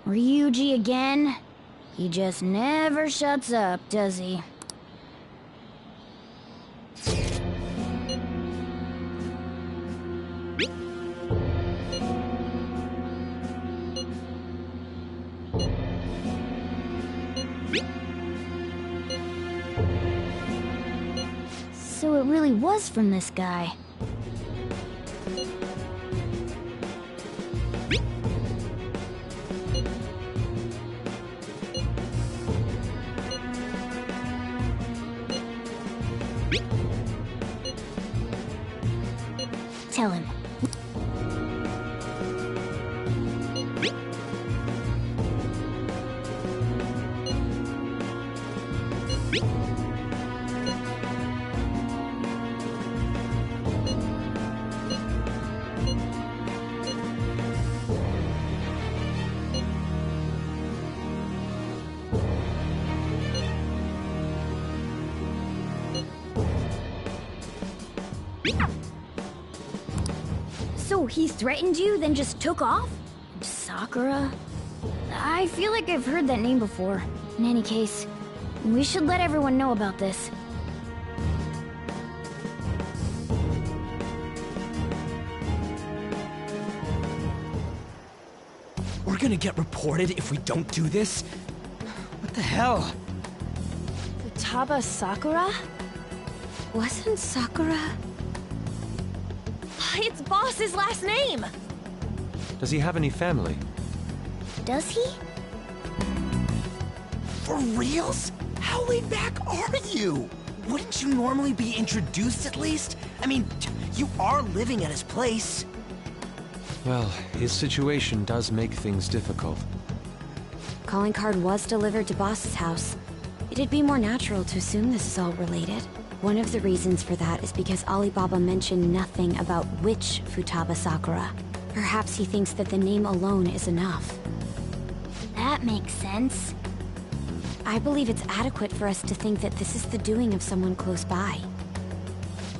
Ryuji again? He just never shuts up, does he? So it really was from this guy. Tell him. So he threatened you, then just took off? Sakura? I feel like I've heard that name before. In any case, we should let everyone know about this. We're gonna get reported if we don't do this? What the hell? Futaba Sakura? Wasn't Sakura? It's Boss's last name! Does he have any family? Does he? For reals? How laid back are you? Wouldn't you normally be introduced at least? I mean, you are living at his place. Well, his situation does make things difficult. Calling card was delivered to Boss's house. It'd be more natural to assume this is all related. One of the reasons for that is because Alibaba mentioned nothing about which Futaba Sakura. Perhaps he thinks that the name alone is enough. That makes sense. I believe it's adequate for us to think that this is the doing of someone close by.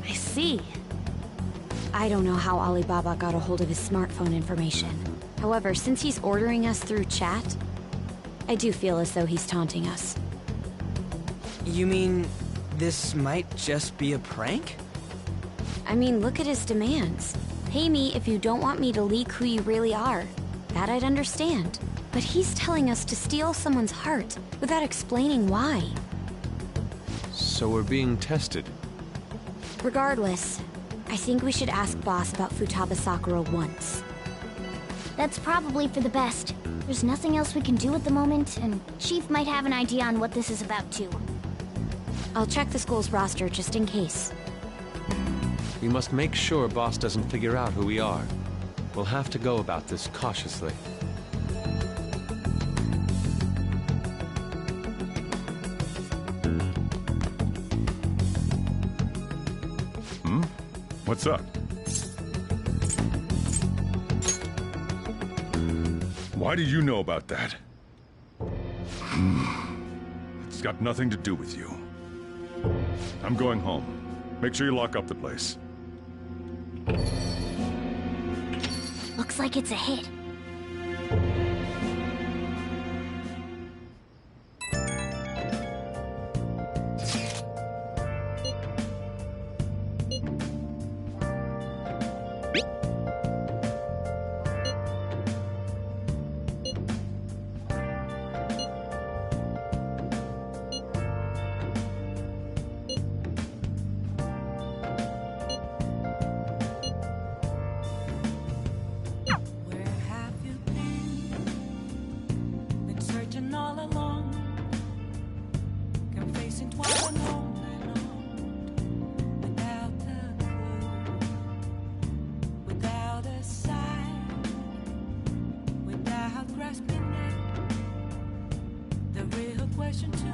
I see. I don't know how Alibaba got a hold of his smartphone information. However, since he's ordering us through chat, I do feel as though he's taunting us. You mean this might just be a prank? I mean, look at his demands. Pay me if you don't want me to leak who you really are. That I'd understand. But he's telling us to steal someone's heart without explaining why. So we're being tested. Regardless, I think we should ask Boss about Futaba Sakura once. That's probably for the best. There's nothing else we can do at the moment, and Chief might have an idea on what this is about too. I'll check the school's roster just in case. We must make sure Boss doesn't figure out who we are. We'll have to go about this cautiously. What's up? Why do you know about that? It's got nothing to do with you. I'm going home. Make sure you lock up the place. Looks like it's a hit. Question to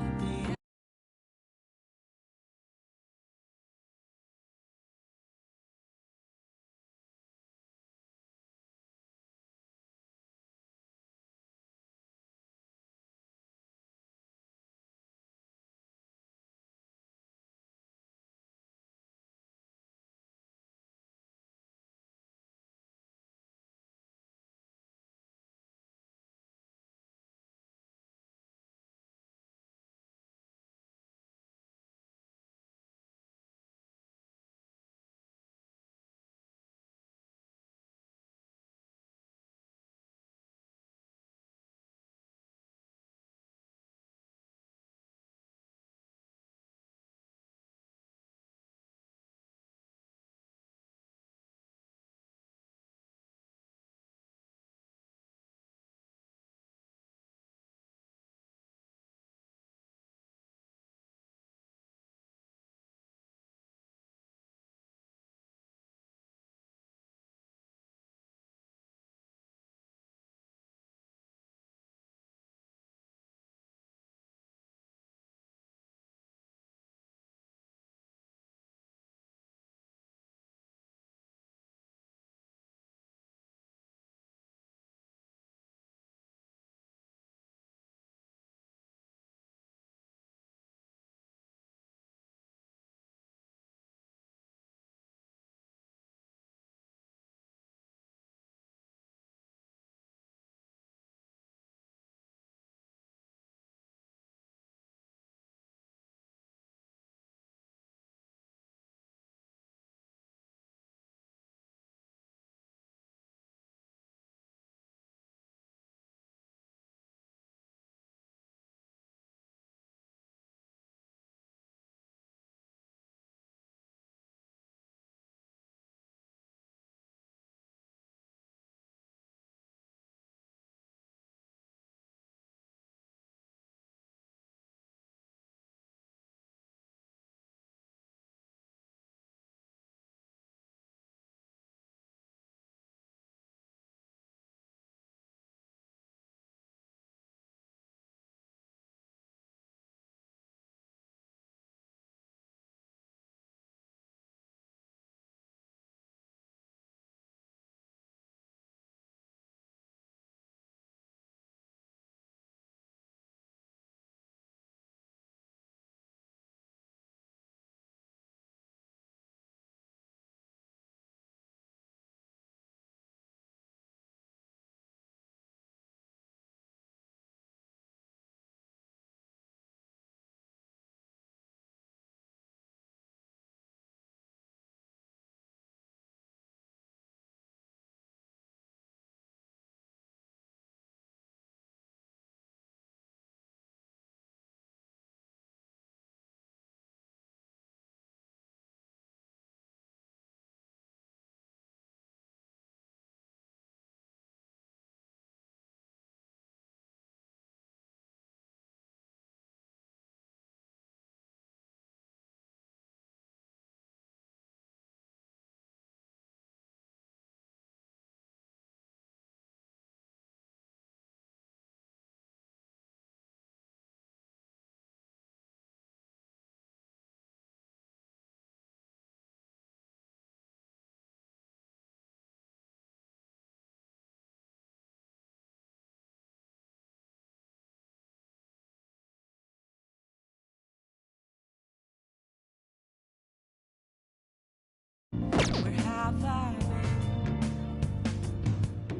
about that.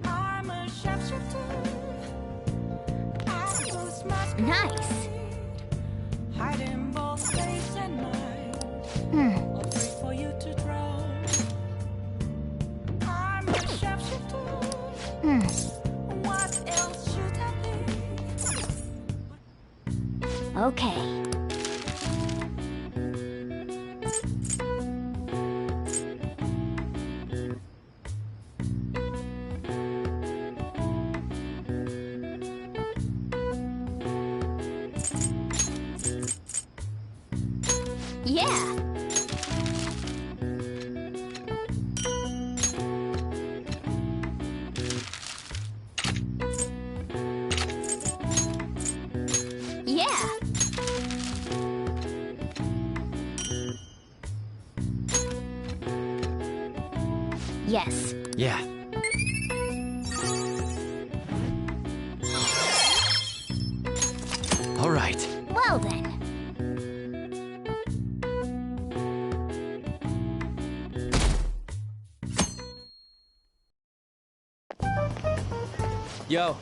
I'm a sharpshooter. I post my Nice. hiding both face and mind. Or free for you to draw. I'm a sharpshooter. What else should I be? Okay. Yeah. Yeah. Yes. Yeah. All right. Well then. Yo.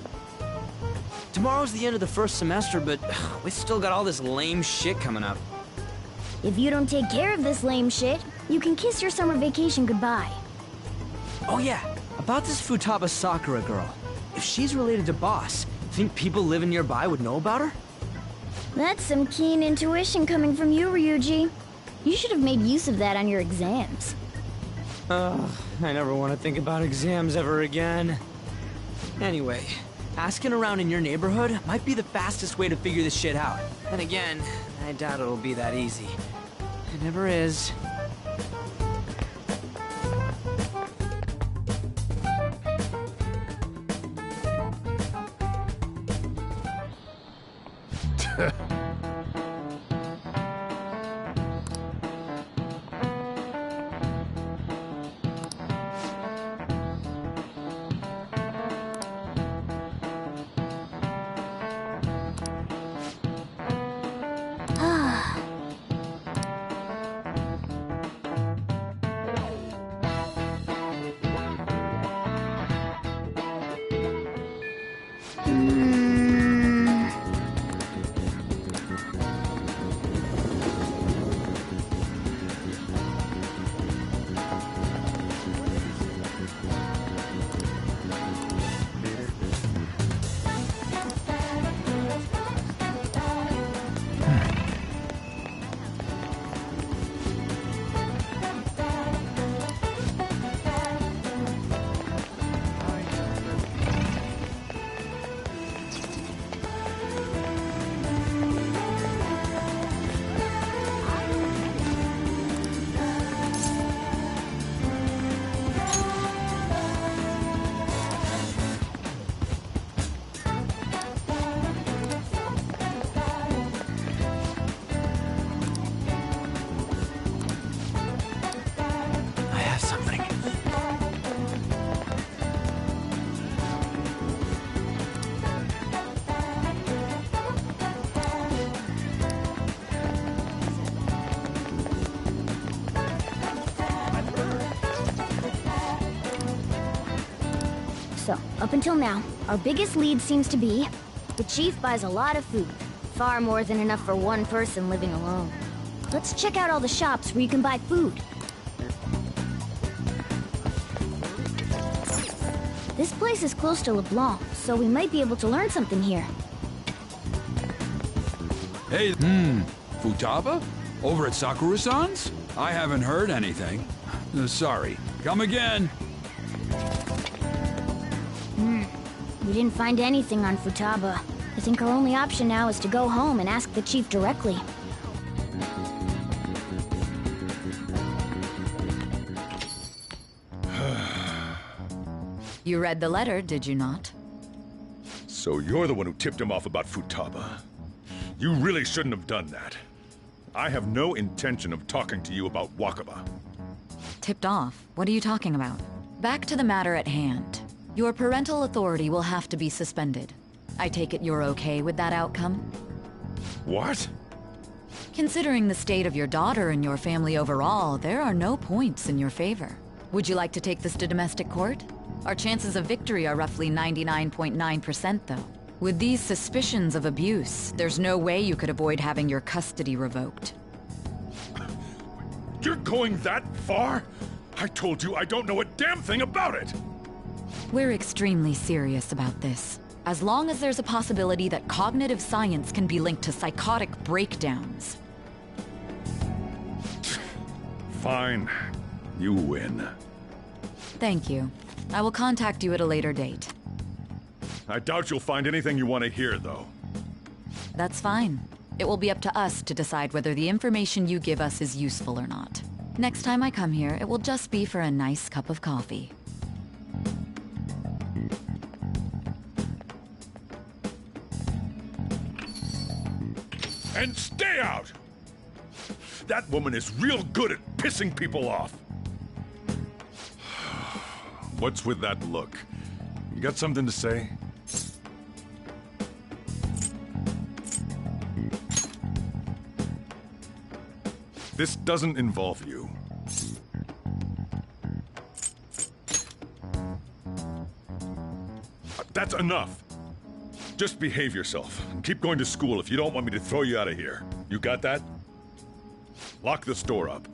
Tomorrow's the end of the first semester, but we still got all this lame shit coming up. If you don't take care of this lame shit, you can kiss your summer vacation goodbye. Oh yeah, about this Futaba Sakura girl. If she's related to Boss, think people living nearby would know about her? That's some keen intuition coming from you, Ryuji. You should have made use of that on your exams. Ugh, I never want to think about exams ever again. Anyway, asking around in your neighborhood might be the fastest way to figure this shit out. Then again, I doubt it'll be that easy. It never is. So, up until now, our biggest lead seems to be the chief buys a lot of food. Far more than enough for one person living alone. Let's check out all the shops where you can buy food. This place is close to LeBlanc, so we might be able to learn something here. Hey, Futaba? Over at Sakura-san's? I haven't heard anything. Sorry. Come again. We didn't find anything on Futaba. I think our only option now is to go home and ask the chief directly. You read the letter, did you not? So you're the one who tipped him off about Futaba. You really shouldn't have done that. I have no intention of talking to you about Wakaba. Tipped off? What are you talking about? Back to the matter at hand. Your parental authority will have to be suspended. I take it you're okay with that outcome? What? Considering the state of your daughter and your family overall, there are no points in your favor. Would you like to take this to domestic court? Our chances of victory are roughly 99.9%, though. With these suspicions of abuse, there's no way you could avoid having your custody revoked. You're going that far? I told you I don't know a damn thing about it! We're extremely serious about this. As long as there's a possibility that cognitive science can be linked to psychotic breakdowns. Fine. You win. Thank you. I will contact you at a later date. I doubt you'll find anything you want to hear, though. That's fine. It will be up to us to decide whether the information you give us is useful or not. Next time I come here, it will just be for a nice cup of coffee. And stay out! That woman is real good at pissing people off. What's with that look? You got something to say? This doesn't involve you. That's enough. Just behave yourself and keep going to school if you don't want me to throw you out of here. You got that? Lock the store up.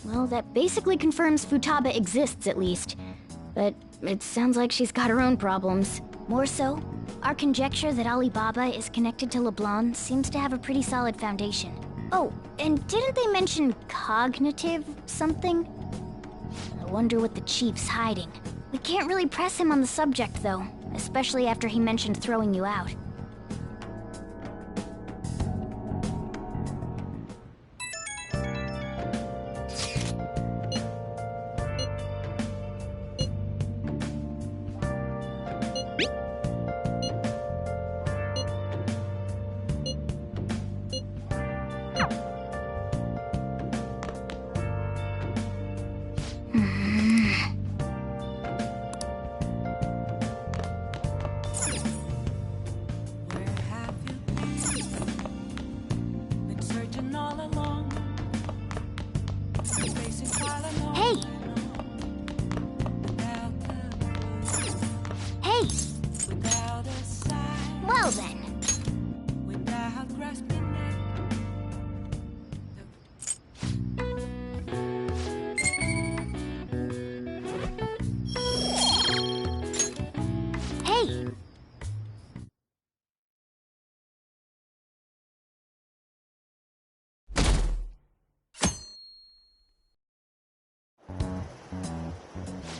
Well, that basically confirms Futaba exists, at least. But it sounds like she's got her own problems. More so, our conjecture that Alibaba is connected to LeBlanc seems to have a pretty solid foundation. Oh, and didn't they mention cognitive something? I wonder what the chief's hiding. We can't really press him on the subject, though, especially after he mentioned throwing you out. Well then. Hey!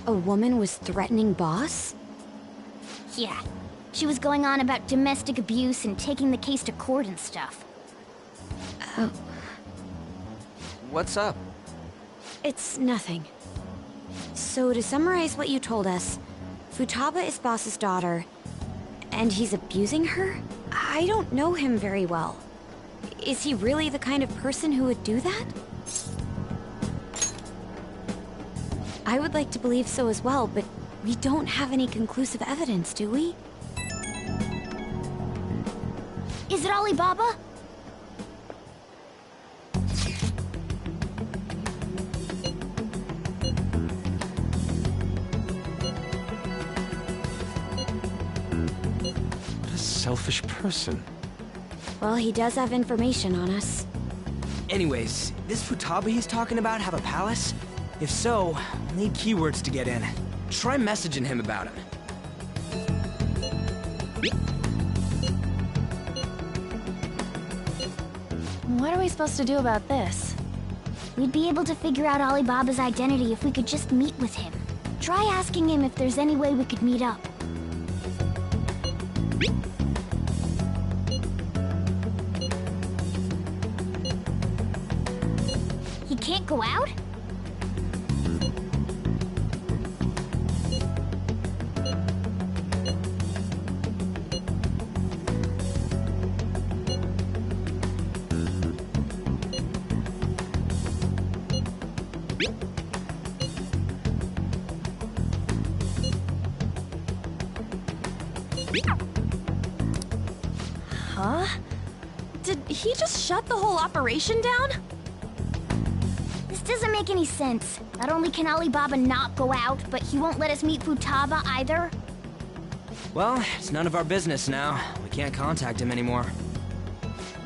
A woman was threatening Boss? Yeah. She was going on about domestic abuse and taking the case to court and stuff. Oh. What's up? It's nothing. So to summarize what you told us, Futaba is Boss's daughter, and he's abusing her? I don't know him very well. Is he really the kind of person who would do that? I would like to believe so as well, but we don't have any conclusive evidence, do we? Is it Alibaba? What a selfish person. Well, he does have information on us. Anyways, this Futaba he's talking about have a palace? If so, we'll need keywords to get in. Try messaging him about it. What are we supposed to do about this? We'd be able to figure out Alibaba's identity if we could just meet with him. Try asking him if there's any way we could meet up. He can't go out? Huh? Did he just shut the whole operation down? doesn't make any sense. Not only can Alibaba not go out, but he won't let us meet Futaba either. Well, it's none of our business now. We can't contact him anymore.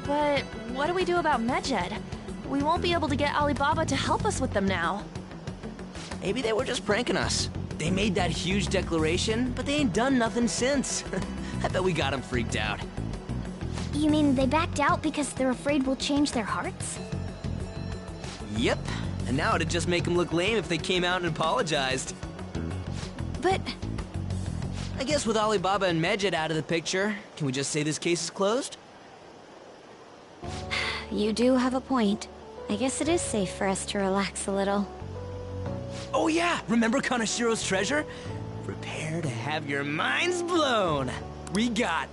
But what do we do about Medjed? We won't be able to get Alibaba to help us with them now. Maybe they were just pranking us. They made that huge declaration, but they ain't done nothing since. I bet we got them freaked out. You mean they backed out because they're afraid we'll change their hearts? Yep. And now it'd just make them look lame if they came out and apologized. But... I guess with Alibaba and Medjed out of the picture, can we just say this case is closed? You do have a point. I guess it is safe for us to relax a little. Oh yeah! Remember Kanashiro's treasure? Prepare to have your minds blown! We got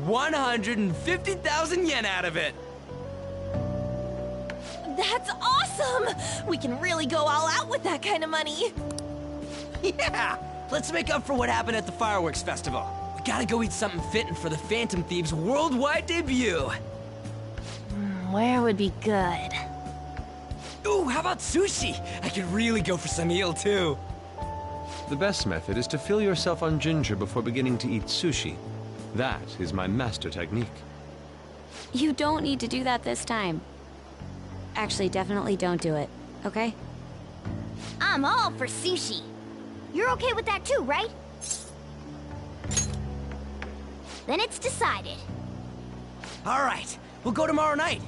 150,000 yen out of it! That's awesome! We can really go all out with that kind of money! Yeah! Let's make up for what happened at the fireworks festival. We gotta go eat something fitting for the Phantom Thieves' worldwide debut! Where would be good? Ooh, how about sushi? I could really go for some eel, too. The best method is to fill yourself on ginger before beginning to eat sushi. That is my master technique. You don't need to do that this time. Actually, definitely don't do it, okay? I'm all for sushi. You're okay with that too, right? Then it's decided. All right, we'll go tomorrow night.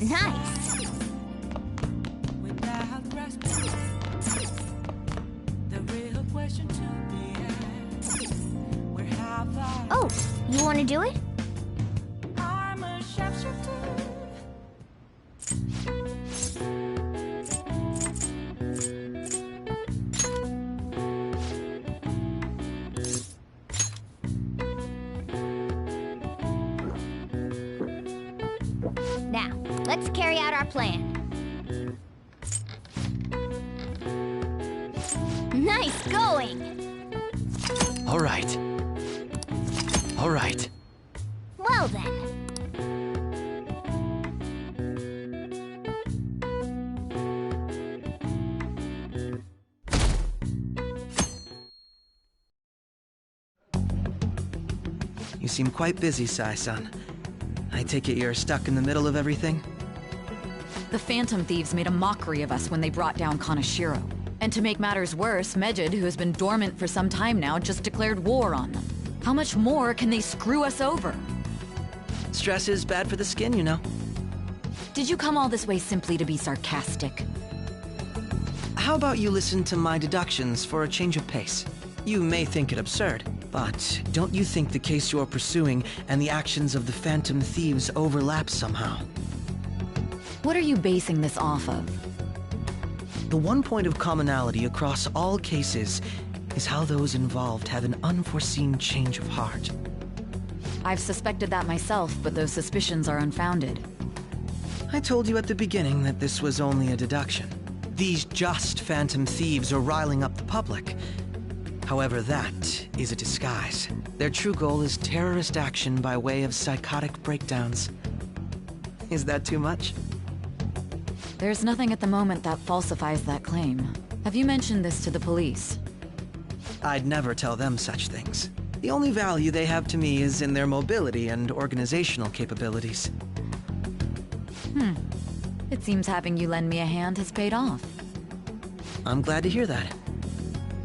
Nice. Oh, you want to do it? Now, let's carry out our plan. Nice going! All right. All right. Well then. You seem quite busy, Sai-san. I take it you're stuck in the middle of everything? The Phantom Thieves made a mockery of us when they brought down Kanashiro. And to make matters worse, Medjed, who has been dormant for some time now, just declared war on them. How much more can they screw us over? Stress is bad for the skin, you know. Did you come all this way simply to be sarcastic? How about you listen to my deductions for a change of pace? You may think it absurd, but don't you think the case you're pursuing and the actions of the Phantom Thieves overlap somehow? What are you basing this off of? The one point of commonality across all cases is how those involved have an unforeseen change of heart. I've suspected that myself, but those suspicions are unfounded. I told you at the beginning that this was only a deduction. These just Phantom Thieves are riling up the public. However, that is a disguise. Their true goal is terrorist action by way of psychotic breakdowns. Is that too much? There's nothing at the moment that falsifies that claim. Have you mentioned this to the police? I'd never tell them such things. The only value they have to me is in their mobility and organizational capabilities. It seems having you lend me a hand has paid off. I'm glad to hear that.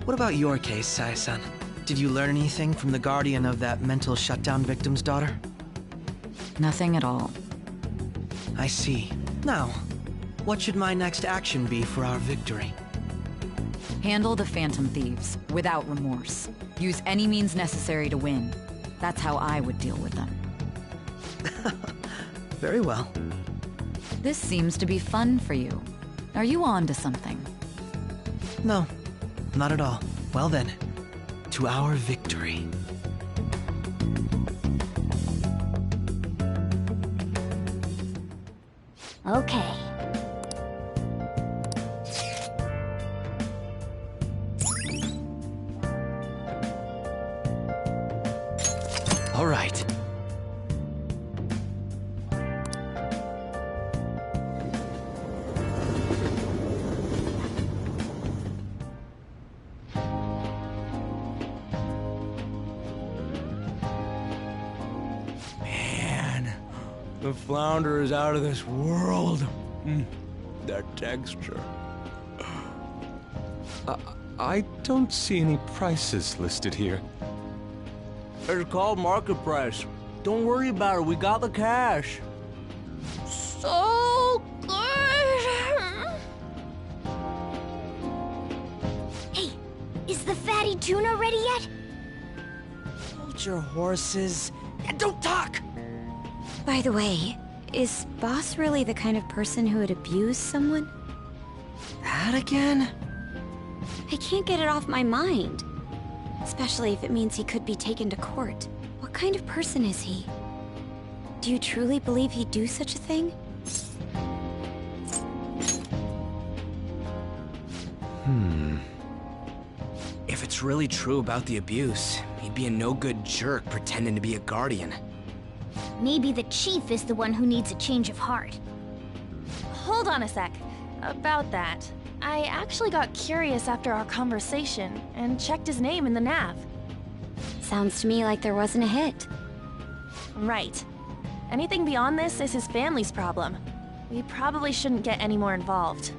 What about your case, Sai-san? Did you learn anything from the guardian of that mental shutdown victim's daughter? Nothing at all. I see. Now, What should my next action be for our victory? Handle the Phantom Thieves without remorse. Use any means necessary to win. That's how I would deal with them. Very well. This seems to be fun for you. Are you on to something? No, not at all. Well then, to our victory. Okay. All right. Man, the flounder is out of this world. That texture. I don't see any prices listed here. It's called market price. Don't worry about it, we got the cash. So good! Hey, is the fatty tuna ready yet? Hold your horses and don't talk! By the way, is Boss really the kind of person who would abuse someone? That again? I can't get it off my mind. Especially if it means he could be taken to court. What kind of person is he? Do you truly believe he'd do such a thing? If it's really true about the abuse, he'd be a no-good jerk pretending to be a guardian. Maybe the chief is the one who needs a change of heart. Hold on a sec. About that, I actually got curious after our conversation and checked his name in the nav. Sounds to me like there wasn't a hit. Right. Anything beyond this is his family's problem. We probably shouldn't get any more involved.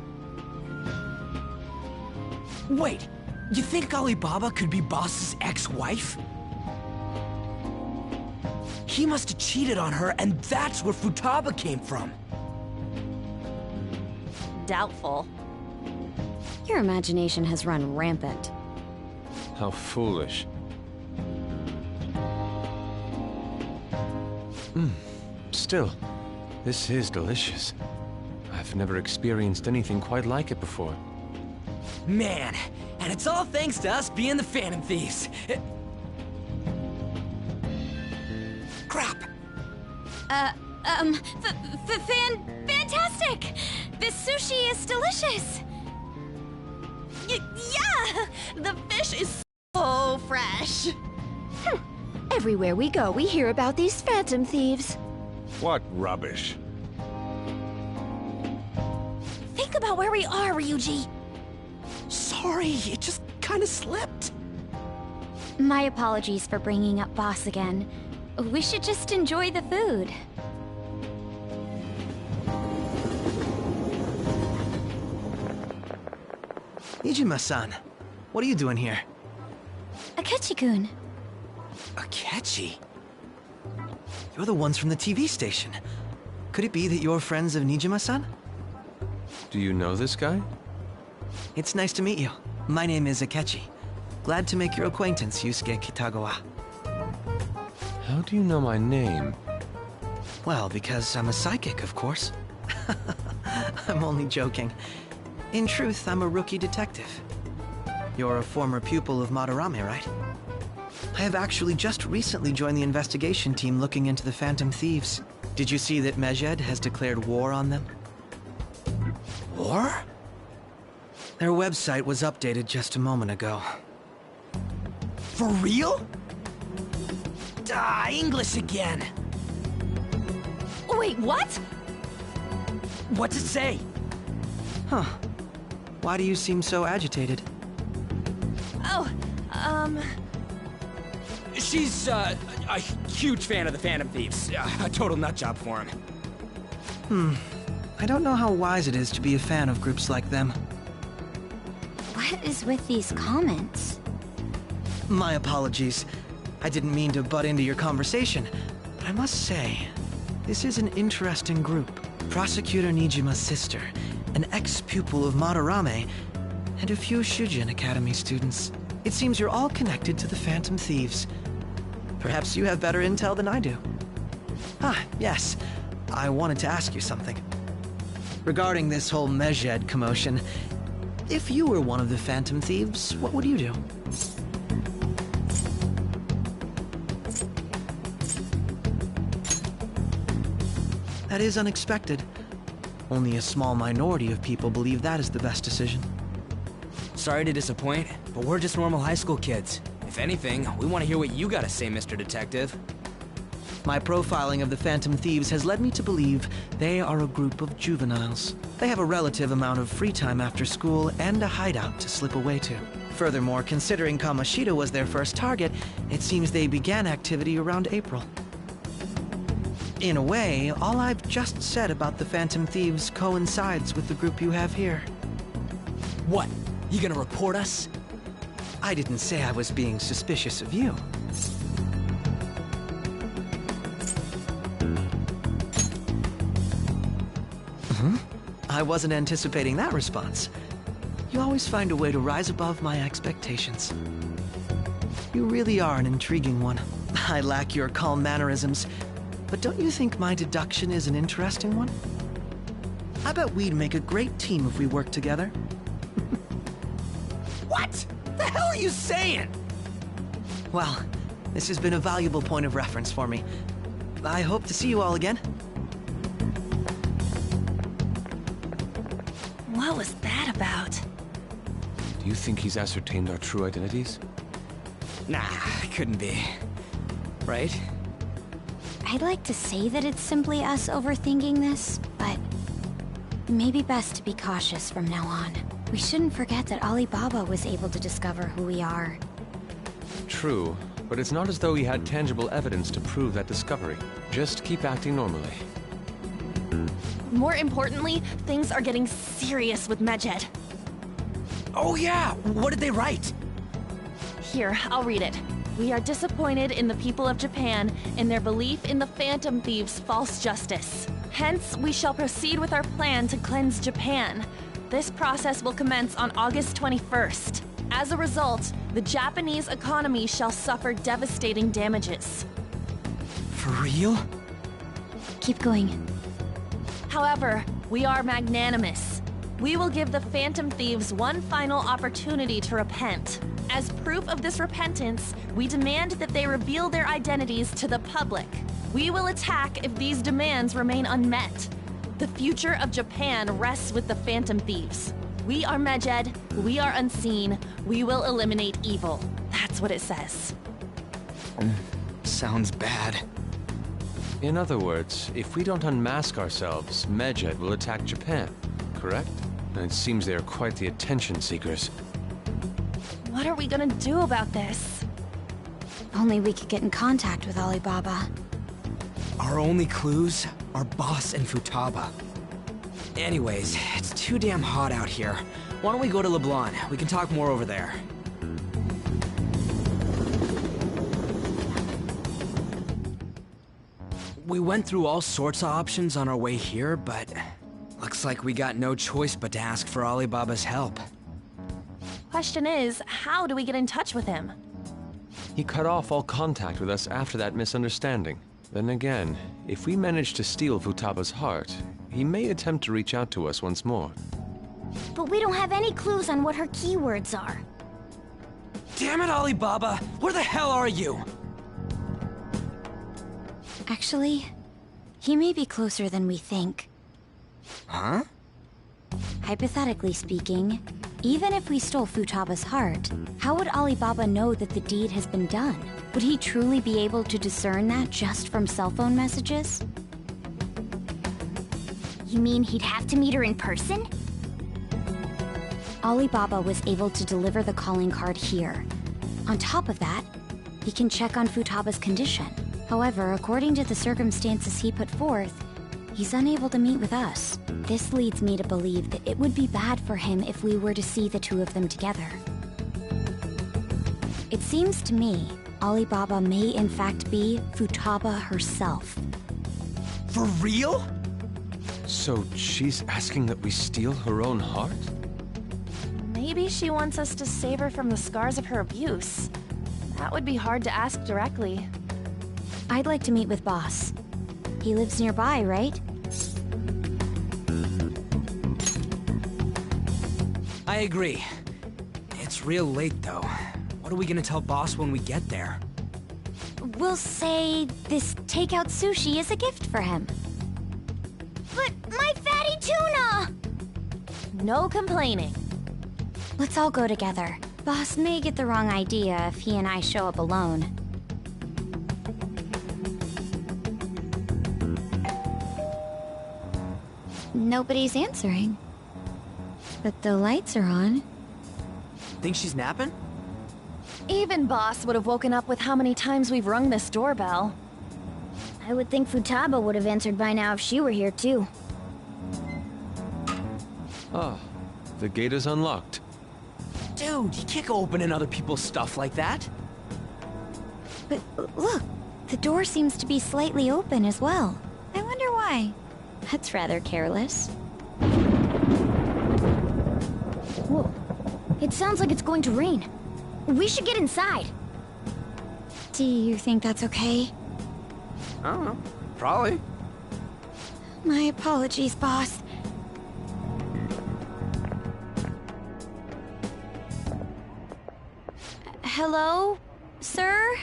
Wait, you think Alibaba could be Boss's ex-wife? He must have cheated on her, and that's where Futaba came from. Doubtful. Your imagination has run rampant. How foolish. Still, this is delicious. I've never experienced anything quite like it before. Man, and it's all thanks to us being the Phantom Thieves. Crap! Fantastic! This sushi is delicious! Yeah! The fish is so fresh! Everywhere we go, we hear about these Phantom Thieves. What rubbish. Think about where we are, Ryuji. Sorry, it just kinda slipped. My apologies for bringing up Boss again. We should just enjoy the food. Nijima-san, what are you doing here? Akechi-kun. Akechi? You're the ones from the TV station. Could it be that you're friends of Nijima-san? Do you know this guy? It's nice to meet you. My name is Akechi. Glad to make your acquaintance, Yusuke Kitagawa. How do you know my name? Well, because I'm a psychic, of course. I'm only joking. In truth, I'm a rookie detective. You're a former pupil of Madarame, right? I have actually just recently joined the investigation team looking into the Phantom Thieves. Did you see that Medjed has declared war on them? War? Their website was updated just a moment ago. For real? English again. Wait, what? What's it say? Huh. Why do you seem so agitated? Oh, She's, a huge fan of the Phantom Thieves. A total nutjob for him. I don't know how wise it is to be a fan of groups like them. What is with these comments? My apologies. I didn't mean to butt into your conversation, but I must say, this is an interesting group. Prosecutor Nijima's sister an ex-pupil of Madarame, and a few Shujin Academy students. It seems you're all connected to the Phantom Thieves. Perhaps you have better intel than I do. Ah, yes. I wanted to ask you something. Regarding this whole Medjed commotion, if you were one of the Phantom Thieves, what would you do? That is unexpected. Only a small minority of people believe that is the best decision. Sorry to disappoint, but we're just normal high school kids. If anything, we want to hear what you gotta say, Mr. Detective. My profiling of the Phantom Thieves has led me to believe they are a group of juveniles. They have a relative amount of free time after school and a hideout to slip away to. Furthermore, considering Kamoshida was their first target, it seems they began activity around April. In a way, all I've just said about the Phantom Thieves coincides with the group you have here. What? You gonna report us? I didn't say I was being suspicious of you. I wasn't anticipating that response. You always find a way to rise above my expectations. You really are an intriguing one. I lack your calm mannerisms, but don't you think my deduction is an interesting one? I bet we'd make a great team if we worked together. What? The hell are you saying? Well, this has been a valuable point of reference for me. I hope to see you all again. What was that about? Do you think he's ascertained our true identities? Nah, couldn't be. Right? I'd like to say that it's simply us overthinking this, but it may be best to be cautious from now on. We shouldn't forget that Alibaba was able to discover who we are. True, but it's not as though he had tangible evidence to prove that discovery. Just keep acting normally. More importantly, things are getting serious with Medjed. Oh yeah, what did they write? Here, I'll read it. We are disappointed in the people of Japan in their belief in the Phantom Thieves' false justice. Hence, we shall proceed with our plan to cleanse Japan. This process will commence on August 21st. As a result, the Japanese economy shall suffer devastating damages. For real? Keep going. However, we are magnanimous. We will give the Phantom Thieves one final opportunity to repent. As proof of this repentance, we demand that they reveal their identities to the public. We will attack if these demands remain unmet. The future of Japan rests with the Phantom Thieves. We are Medjed, we are unseen, we will eliminate evil. That's what it says. Sounds bad. In other words, if we don't unmask ourselves, Medjed will attack Japan, correct? And it seems they are quite the attention seekers. What are we gonna do about this? Only we could get in contact with Alibaba. Our only clues are Boss and Futaba. Anyways, it's too damn hot out here. Why don't we go to Leblanc? We can talk more over there. We went through all sorts of options on our way here, but looks like we got no choice but to ask for Alibaba's help. Question is, how do we get in touch with him? He cut off all contact with us after that misunderstanding. Then again, if we manage to steal Futaba's heart, he may attempt to reach out to us once more. But we don't have any clues on what her keywords are. Damn it, Alibaba! Where the hell are you? Actually, he may be closer than we think. Huh? Hypothetically speaking, even if we stole Futaba's heart, how would Alibaba know that the deed has been done? Would he truly be able to discern that just from cell phone messages? You mean he'd have to meet her in person? Alibaba was able to deliver the calling card here. On top of that, he can check on Futaba's condition. However, according to the circumstances he put forth, he's unable to meet with us. This leads me to believe that it would be bad for him if we were to see the two of them together. It seems to me Alibaba may in fact be Futaba herself. For real? So she's asking that we steal her own heart? Maybe she wants us to save her from the scars of her abuse. That would be hard to ask directly. I'd like to meet with Boss. He lives nearby, right? I agree. It's real late, though. What are we gonna tell Boss when we get there? We'll say this takeout sushi is a gift for him. But my fatty tuna! No complaining. Let's all go together. Boss may get the wrong idea if he and I show up alone. Nobody's answering. But the lights are on. Think she's napping? Even Boss would have woken up with how many times we've rung this doorbell. I would think Futaba would have answered by now if she were here too. Ah, the gate is unlocked. Dude, you can't go opening other people's stuff like that. But look, the door seems to be slightly open as well. I wonder why. That's rather careless. Whoa. It sounds like it's going to rain. We should get inside. Do you think that's okay? I don't know. Probably. My apologies, Boss. Hello, sir?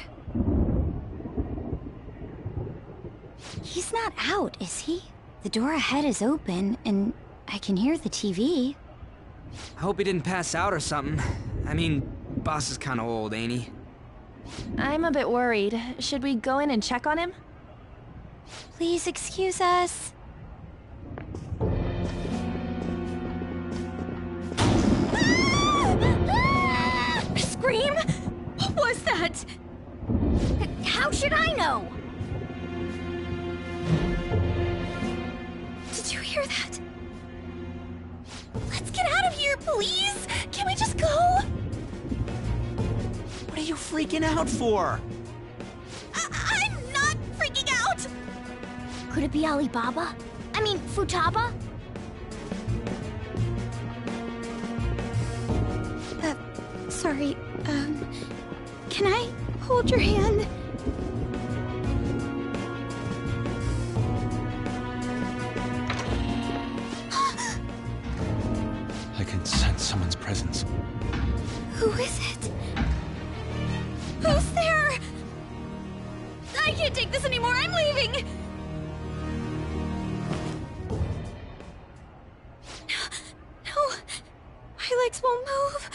He's not out, is he? The door ahead is open, and I can hear the TV. I hope he didn't pass out or something. I mean, Boss is kinda old, ain't he? I'm a bit worried. Should we go in and check on him? Please excuse us. Scream? What was that? How should I know? Did you hear that? Let's get out of here, please! Can we just go? What are you freaking out for? I'm not freaking out! Could it be Alibaba? I mean, Futaba? Sorry, can I hold your hand? I can sense someone's presence. Who is it? Who's there? I can't take this anymore, I'm leaving! No, my legs won't move.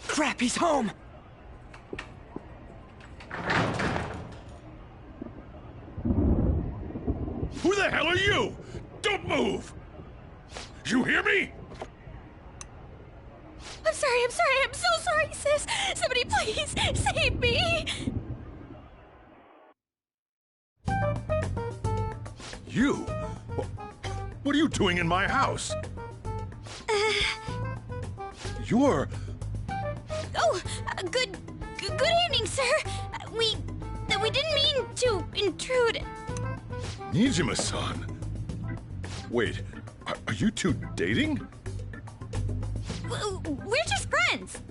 Crap, he's home! Who the hell are you? Don't move! You hear me? I'm so sorry, sis! Somebody please save me! You? What are you doing in my house? You're... Oh, good evening, sir. We didn't mean to intrude. Nijima-san. Wait, are you two dating? We're just friends.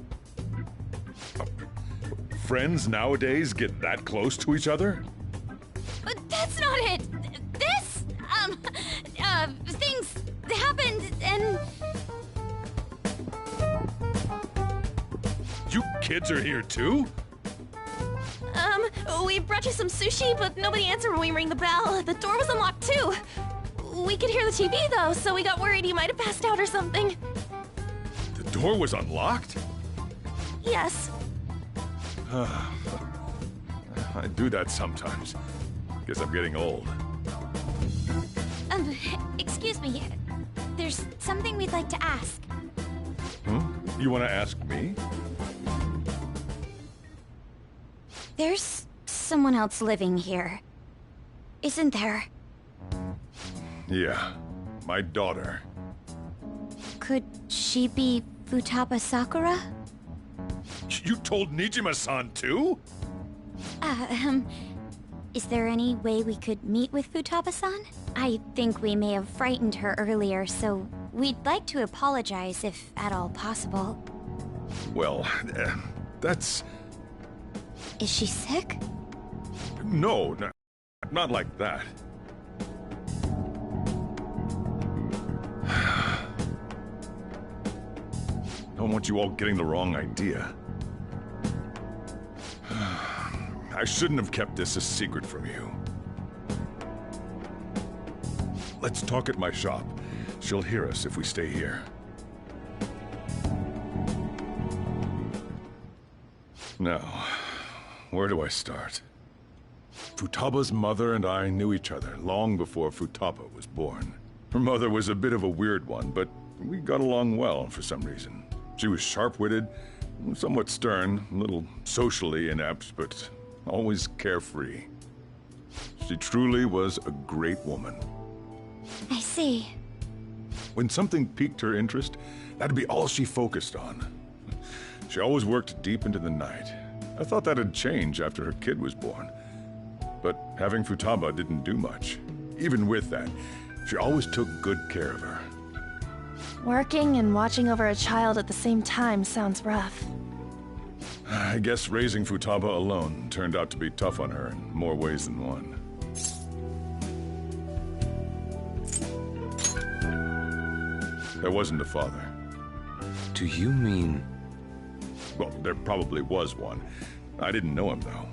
Friends nowadays get that close to each other? But that's not it. This, things happened and... You kids are here too? We brought you some sushi, but nobody answered when we rang the bell. The door was unlocked too. We could hear the TV though, so we got worried you might have passed out or something. The door was unlocked? Yes. I do that sometimes. Guess I'm getting old. Excuse me. There's something we'd like to ask. You want to ask me? There's someone else living here. Isn't there? Yeah, my daughter. Could she be Futaba Sakura? You told Nijima-san too? Is there any way we could meet with Futaba-san? I think we may have frightened her earlier, so we'd like to apologize if at all possible. Well, that's... Is she sick? No, not like that. Don't want you all getting the wrong idea. I shouldn't have kept this a secret from you. Let's talk at my shop. She'll hear us if we stay here. Now, where do I start? Futaba's mother and I knew each other long before Futaba was born. Her mother was a bit of a weird one, but we got along well for some reason. She was sharp-witted, somewhat stern, a little socially inept, but always carefree. She truly was a great woman. I see. When something piqued her interest, that'd be all she focused on. She always worked deep into the night. I thought that'd change after her kid was born. But having Futaba didn't do much. Even with that, she always took good care of her. Working and watching over a child at the same time sounds rough. I guess raising Futaba alone turned out to be tough on her in more ways than one. There wasn't a father. Do you mean... Well, there probably was one. I didn't know him, though.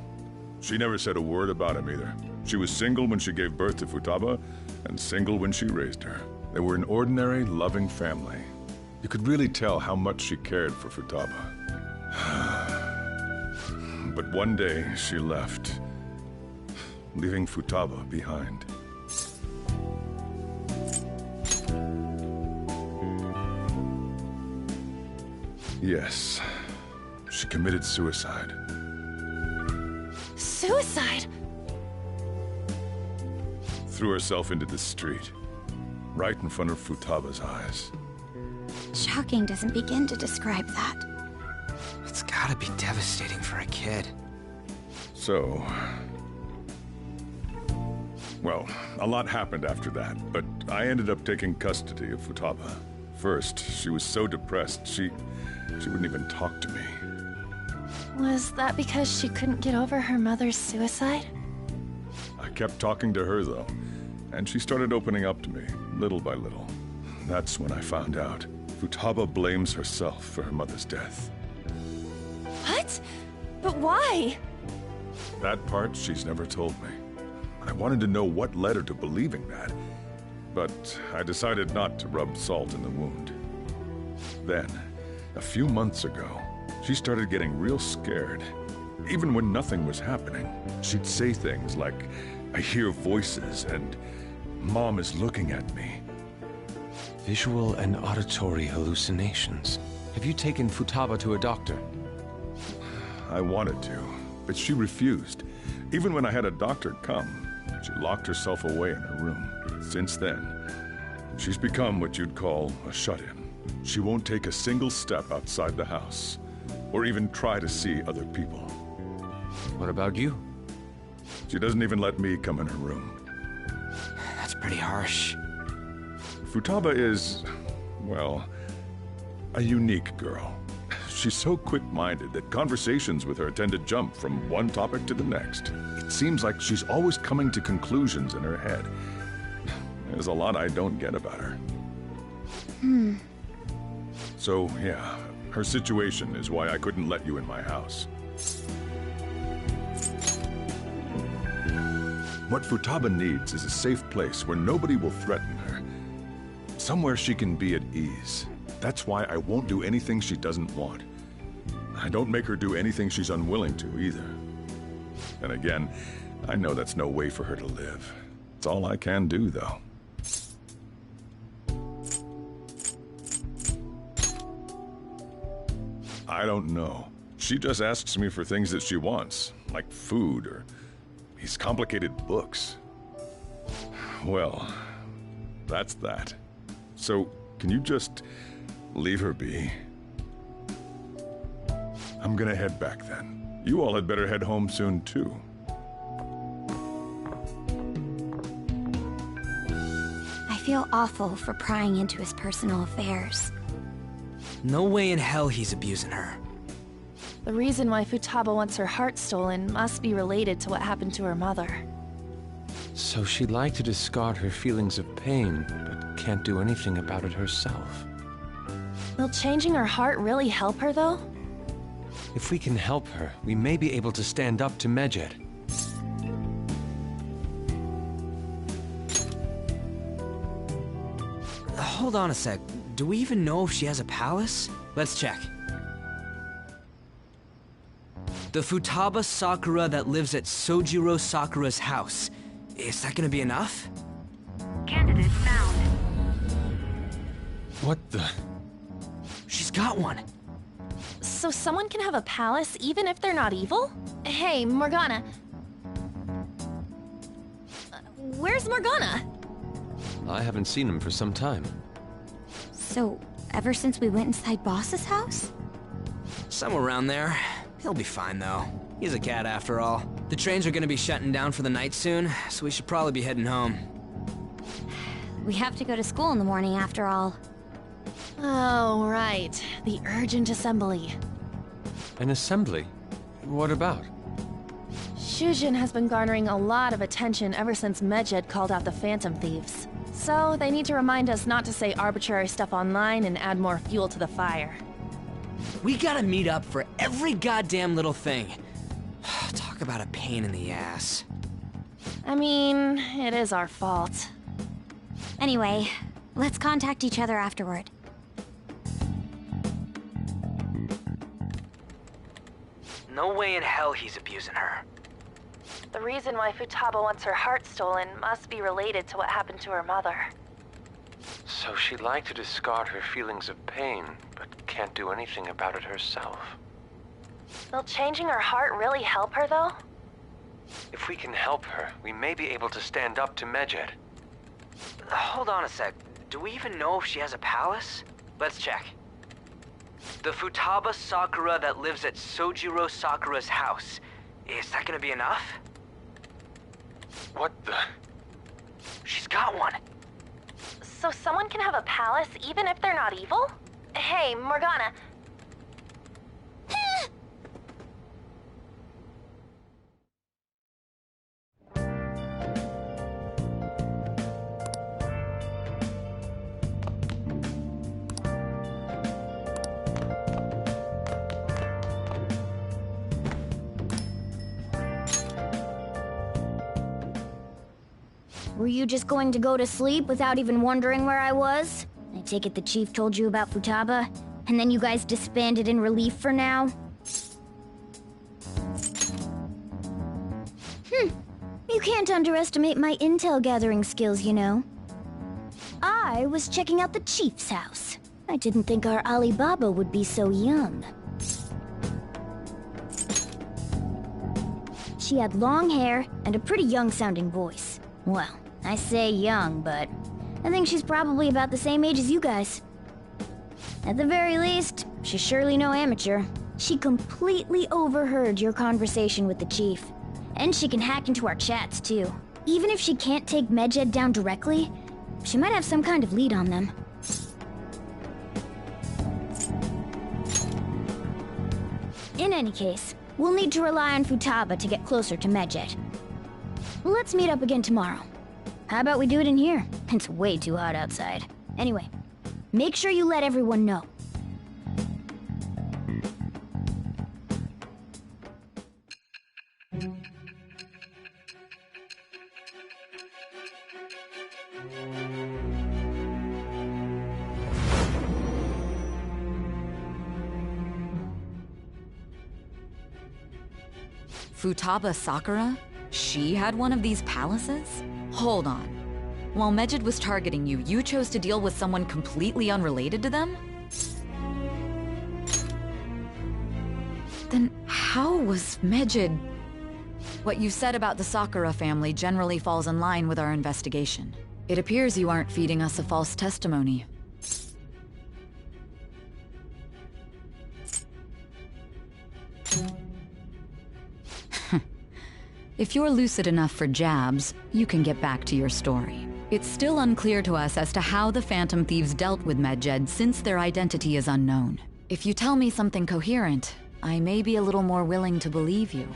She never said a word about him either. She was single when she gave birth to Futaba, and single when she raised her. They were an ordinary, loving family. You could really tell how much she cared for Futaba. But one day, she left, leaving Futaba behind. Yes, she committed suicide. Suicide? Threw herself into the street, right in front of Futaba's eyes. Shocking doesn't begin to describe that. It's gotta be devastating for a kid. So... Well, a lot happened after that, but I ended up taking custody of Futaba. First, she was so depressed, she wouldn't even talk to me. Was that because she couldn't get over her mother's suicide? I kept talking to her, though, and she started opening up to me, little by little. That's when I found out. Futaba blames herself for her mother's death. What? But why? That part she's never told me. I wanted to know what led her to believing that, but I decided not to rub salt in the wound. Then, a few months ago, she started getting real scared. Even when nothing was happening, she'd say things like, "I hear voices," and "Mom is looking at me." Visual and auditory hallucinations. Have you taken Futaba to a doctor? I wanted to, but she refused. Even when I had a doctor come, she locked herself away in her room. Since then, she's become what you'd call a shut-in. She won't take a single step outside the house, or even try to see other people. What about you? She doesn't even let me come in her room. That's pretty harsh. Futaba is, well, a unique girl. She's so quick-minded that conversations with her tend to jump from one topic to the next. It seems like she's always coming to conclusions in her head. There's a lot I don't get about her. So, yeah, her situation is why I couldn't let you in my house. What Futaba needs is a safe place where nobody will threaten her. Somewhere she can be at ease. That's why I won't do anything she doesn't want. I don't make her do anything she's unwilling to, either. And again, I know that's no way for her to live. It's all I can do, though. I don't know. She just asks me for things that she wants, like food or these complicated books. Well, that's that. So, can you just leave her be? I'm gonna head back then. You all had better head home soon, too. I feel awful for prying into his personal affairs. No way in hell he's abusing her. The reason why Futaba wants her heart stolen must be related to what happened to her mother. So she'd like to discard her feelings of pain, but can't do anything about it herself. Will changing her heart really help her, though? If we can help her, we may be able to stand up to Medjed. Hold on a sec. Do we even know if she has a palace? Let's check. The Futaba Sakura that lives at Sojiro Sakura's house. Is that gonna be enough? Candidate found. What the? She's got one. So someone can have a palace even if they're not evil? Hey, Morgana. Where's Morgana? I haven't seen him for some time. So, ever since we went inside Boss's house? Somewhere around there. He'll be fine, though. He's a cat after all. The trains are gonna be shutting down for the night soon, so we should probably be heading home. We have to go to school in the morning after all. Oh, right. The urgent assembly. An assembly? What about? Shujin has been garnering a lot of attention ever since Medjed called out the Phantom Thieves. So, they need to remind us not to say arbitrary stuff online and add more fuel to the fire. We gotta meet up for every goddamn little thing. Talk about a pain in the ass. I mean, it is our fault. Anyway, let's contact each other afterward. No way in hell he's abusing her. The reason why Futaba wants her heart stolen must be related to what happened to her mother. So she'd like to discard her feelings of pain, but can't do anything about it herself. Will changing her heart really help her, though? If we can help her, we may be able to stand up to Medjed. Hold on a sec. Do we even know if she has a palace? Let's check. The Futaba Sakura that lives at Sojiro Sakura's house. Is that gonna be enough? What the? She's got one. So someone can have a palace even if they're not evil? Hey, Morgana. Were you just going to go to sleep without even wondering where I was? I take it the chief told you about Futaba, and then you guys disbanded in relief for now? You can't underestimate my intel gathering skills, you know. I was checking out the chief's house. I didn't think our Alibaba would be so young. She had long hair and a pretty young-sounding voice. Well, I say young, but I think she's probably about the same age as you guys. At the very least, she's surely no amateur. She completely overheard your conversation with the chief. And she can hack into our chats, too. Even if she can't take Medjed down directly, she might have some kind of lead on them. In any case, we'll need to rely on Futaba to get closer to Medjed. Let's meet up again tomorrow. How about we do it in here? It's way too hot outside. Anyway, make sure you let everyone know. Futaba Sakura? She had one of these palaces? Hold on. While Medjed was targeting you, you chose to deal with someone completely unrelated to them? Then how was Medjed... What you said about the Sakura family generally falls in line with our investigation. It appears you aren't feeding us a false testimony. If you're lucid enough for jabs, you can get back to your story. It's still unclear to us as to how the Phantom Thieves dealt with Medjed since their identity is unknown. If you tell me something coherent, I may be a little more willing to believe you.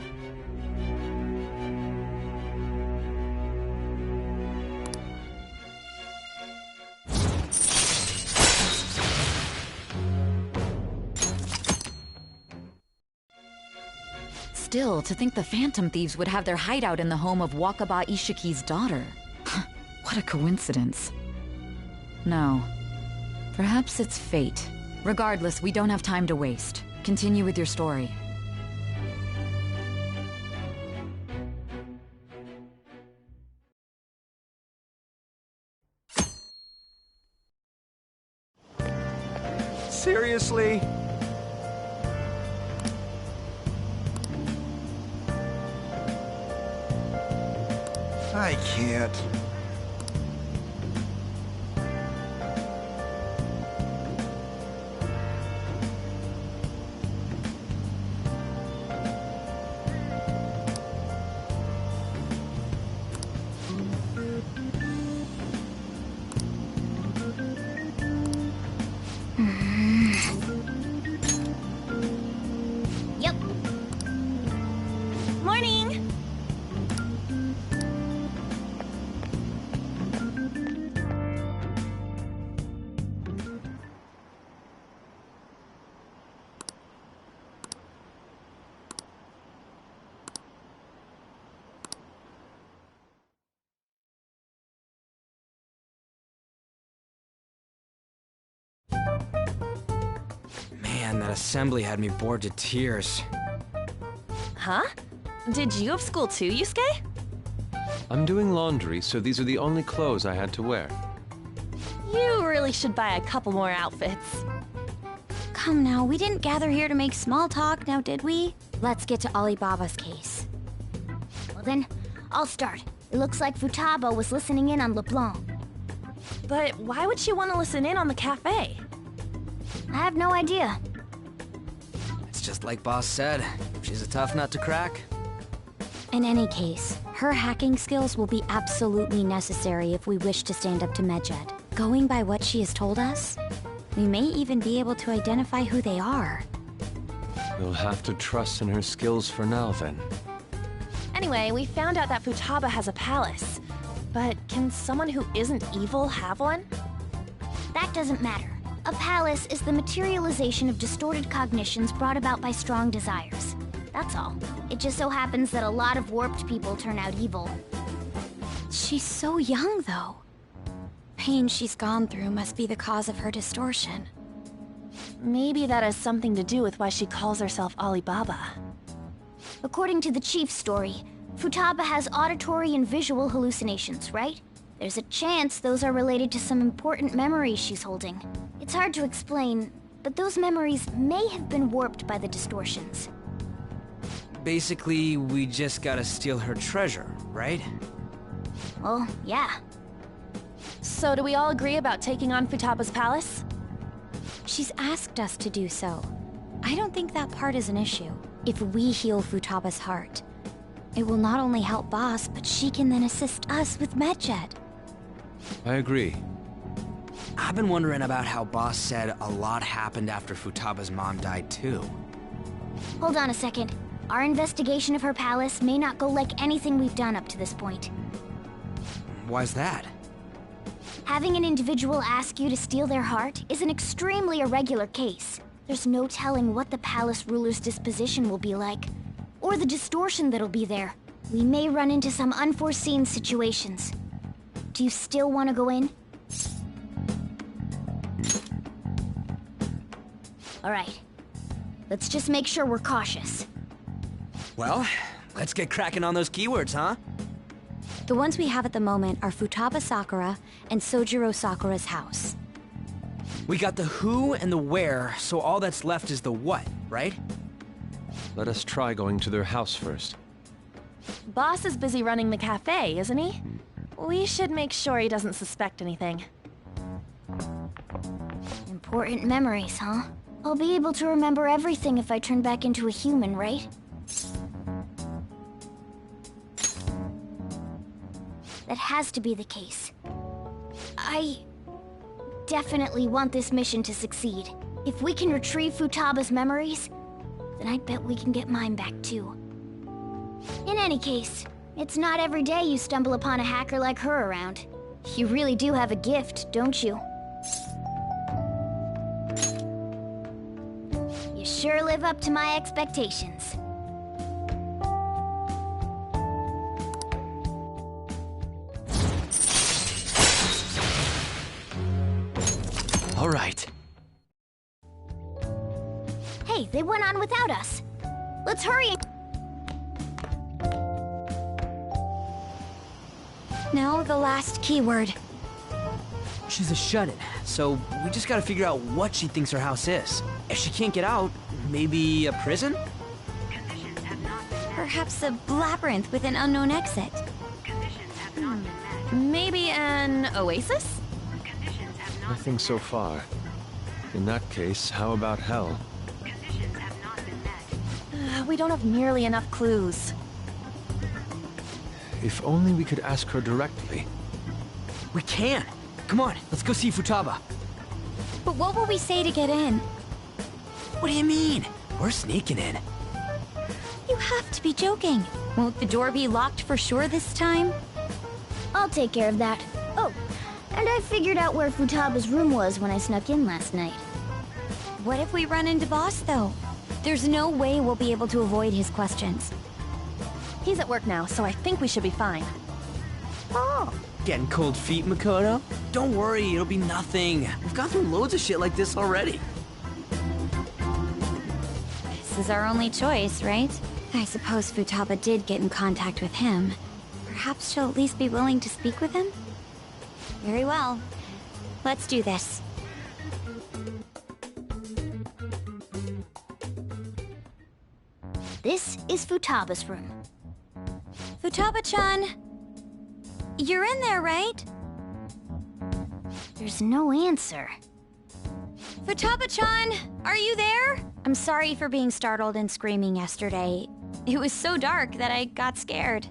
Still, to think the Phantom Thieves would have their hideout in the home of Wakaba Ishiki's daughter. What a coincidence. No. Perhaps it's fate. Regardless, we don't have time to waste. Continue with your story. Seriously? I can't. Yep. Morning! Man, that assembly had me bored to tears. Huh? Did you have school too, Yusuke? I'm doing laundry, so these are the only clothes I had to wear. You really should buy a couple more outfits. Come now, we didn't gather here to make small talk, now did we? Let's get to Alibaba's case. Well then, I'll start. It looks like Futaba was listening in on LeBlanc. But why would she want to listen in on the cafe? I have no idea. It's just like Boss said. She's a tough nut to crack. In any case, her hacking skills will be absolutely necessary if we wish to stand up to Medjed. Going by what she has told us, we may even be able to identify who they are. You'll have to trust in her skills for now, then. Anyway, we found out that Futaba has a palace. But can someone who isn't evil have one? That doesn't matter. A palace is the materialization of distorted cognitions brought about by strong desires. That's all. It just so happens that a lot of warped people turn out evil. She's so young, though. Pain she's gone through must be the cause of her distortion. Maybe that has something to do with why she calls herself Alibaba. According to the chief's story, Futaba has auditory and visual hallucinations, right? There's a chance those are related to some important memories she's holding. It's hard to explain, but those memories may have been warped by the distortions. Basically, we just gotta steal her treasure, right? Well, yeah. So do we all agree about taking on Futaba's palace? She's asked us to do so. I don't think that part is an issue. If we heal Futaba's heart, it will not only help Boss, but she can then assist us with Medjed. I agree. I've been wondering about how Boss said a lot happened after Futaba's mom died too. Hold on a second. Our investigation of her palace may not go like anything we've done up to this point. Why's that? Having an individual ask you to steal their heart is an extremely irregular case. There's no telling what the palace ruler's disposition will be like, or the distortion that'll be there. We may run into some unforeseen situations. Do you still want to go in? Alright. Let's just make sure we're cautious. Well, let's get cracking on those keywords, huh? The ones we have at the moment are Futaba Sakura and Sojiro Sakura's house. We got the who and the where, so all that's left is the what, right? let us try going to their house first. Boss is busy running the cafe, isn't he? We should make sure he doesn't suspect anything. Important memories, huh? I'll be able to remember everything if I turn back into a human, right? That has to be the case. I definitely want this mission to succeed. If we can retrieve Futaba's memories, then I bet we can get mine back too. In any case, it's not every day you stumble upon a hacker like her around. You really do have a gift, don't you? You sure live up to my expectations. All right. Hey, they went on without us. Let's hurry and... Now the last keyword. She's a shut-in, so we just gotta figure out what she thinks her house is. If she can't get out, maybe a prison? Perhaps a labyrinth with an unknown exit. Maybe an oasis? Nothing so far. In that case, how about hell? We don't have nearly enough clues. If only we could ask her directly. We can! Come on, let's go see Futaba. But what will we say to get in? What do you mean? We're sneaking in. You have to be joking. Won't the door be locked for sure this time? I'll take care of that. Oh, and I figured out where Futaba's room was when I snuck in last night. What if we run into Boss, though? There's no way we'll be able to avoid his questions. He's at work now, so I think we should be fine. Oh. Getting cold feet, Makoto? Don't worry, it'll be nothing. We've gone through loads of shit like this already. This is our only choice, right? I suppose Futaba did get in contact with him. Perhaps she'll at least be willing to speak with him? Very well. Let's do this. This is Futaba's room. Futaba-chan! You're in there, right? There's no answer. Futaba-chan! Are you there? I'm sorry for being startled and screaming yesterday. It was so dark that I got scared.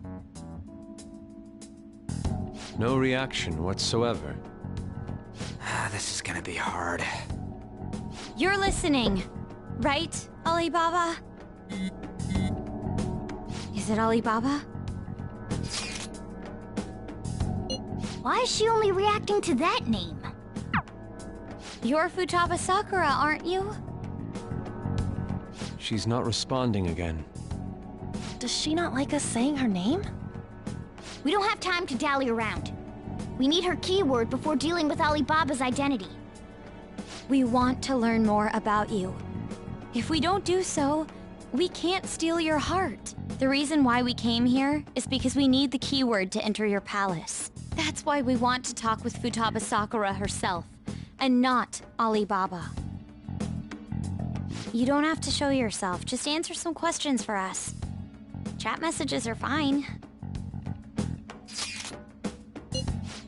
No reaction whatsoever. This is gonna be hard. You're listening, right, Alibaba? Is it Alibaba? Why is she only reacting to that name? You're Futaba Sakura, aren't you? She's not responding again. Does she not like us saying her name? We don't have time to dally around. We need her keyword before dealing with Alibaba's identity. We want to learn more about you. If we don't do so, we can't steal your heart. The reason why we came here is because we need the keyword to enter your palace. That's why we want to talk with Futaba Sakura herself, and not Alibaba. You don't have to show yourself, just answer some questions for us. Chat messages are fine.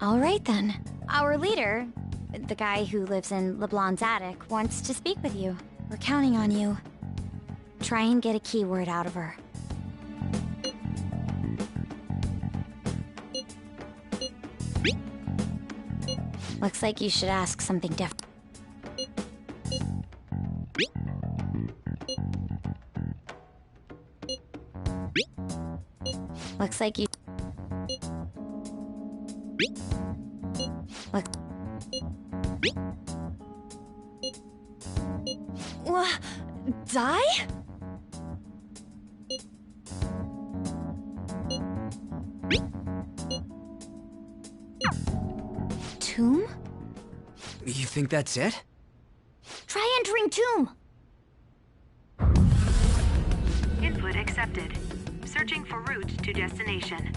All right then. Our leader, the guy who lives in LeBlanc's attic, wants to speak with you. We're counting on you. Try and get a keyword out of her. Looks like you should ask something different. Looks like you... Look... Die? Tomb? You think that's it? Try entering tomb! Input accepted. Searching for route to destination.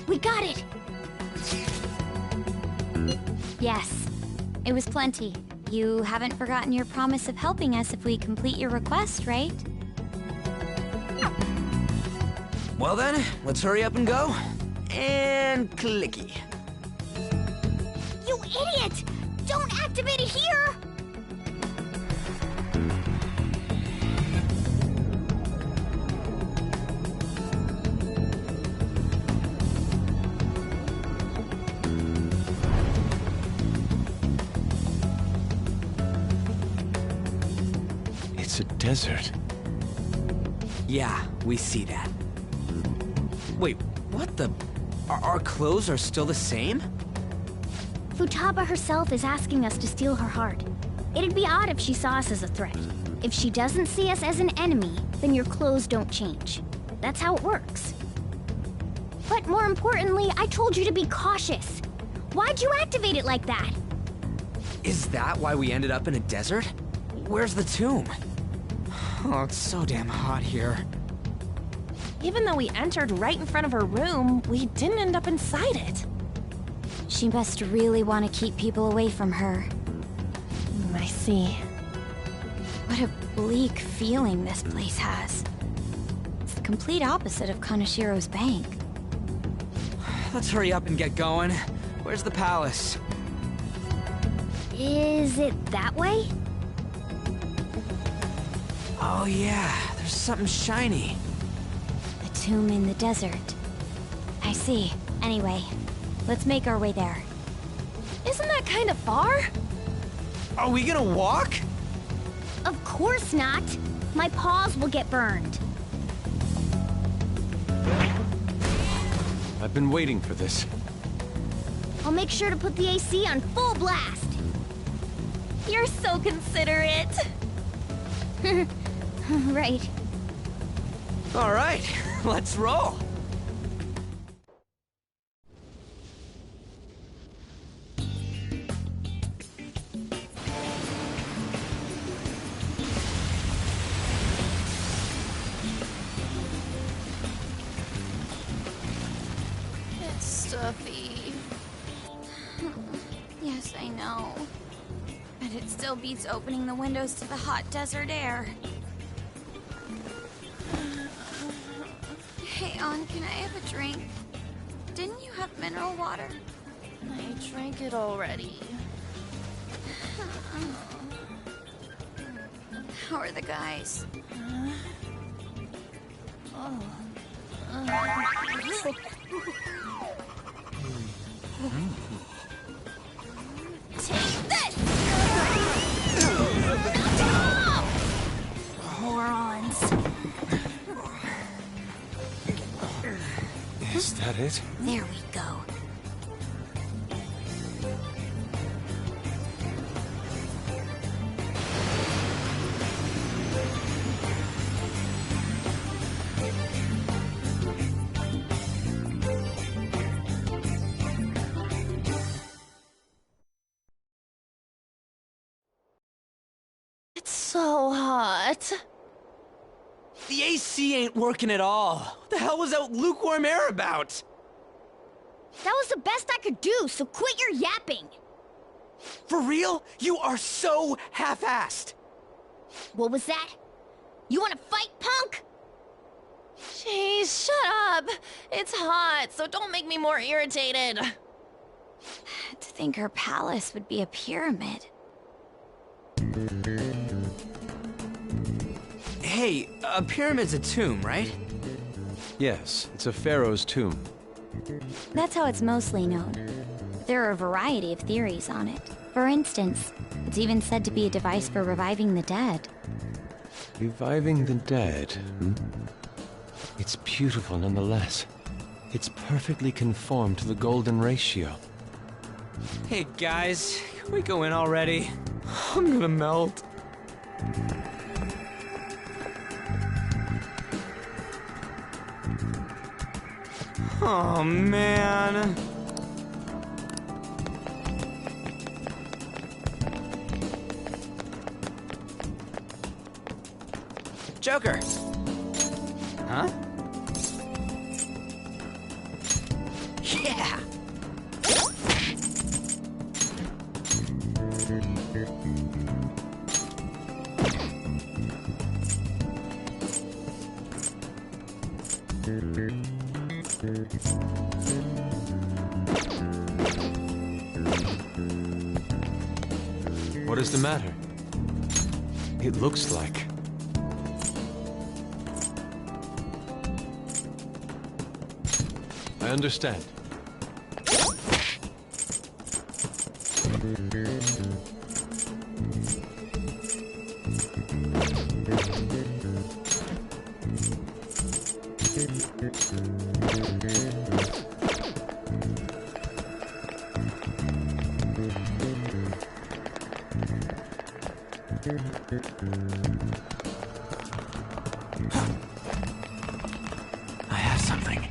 We got it! Yes. It was plenty. You haven't forgotten your promise of helping us if we complete your request, right? Well then, let's hurry up and go. And clicky. You idiot! Don't activate it here! It's a desert. Yeah, we see that. Wait, what the? Our clothes are still the same? Futaba herself is asking us to steal her heart. It'd be odd if she saw us as a threat. If she doesn't see us as an enemy, then your clothes don't change. That's how it works. But more importantly, I told you to be cautious. Why'd you activate it like that? Is that why we ended up in a desert? Where's the tomb? Oh, it's so damn hot here. Even though we entered right in front of her room, we didn't end up inside it. She must really want to keep people away from her. I see. What a bleak feeling this place has. It's the complete opposite of Kanashiro's bank. Let's hurry up and get going. Where's the palace? Is it that way? Oh yeah, there's something shiny. A tomb in the desert. I see. Anyway, let's make our way there. Isn't that kind of far? Are we gonna walk? Of course not. My paws will get burned. I've been waiting for this. I'll make sure to put the AC on full blast. You're so considerate. Right. All right, let's roll. It's stuffy. Yes, I know. But it still beats opening the windows to the hot desert air. Hey, On, can I have a drink? Didn't you have mineral water? I drank it already. How are the guys? Take this! Morons. Is that it? There we go. It's so hot. The AC ain't working at all. What the hell was that lukewarm air about? That was the best I could do, so quit your yapping. For real? You are so half-assed. What was that? You want to fight, punk? Jeez, shut up. It's hot, so don't make me more irritated. To think her palace would be a pyramid. Hey, a pyramid's a tomb, right? Yes, it's a pharaoh's tomb. That's how it's mostly known. There are a variety of theories on it. For instance, it's even said to be a device for reviving the dead. Reviving the dead, hmm? It's beautiful nonetheless. It's perfectly conformed to the golden ratio. Hey guys, can we go in already? I'm gonna melt. Oh man. Joker. Huh? Yeah. What is the matter? It looks like... I understand. I have something.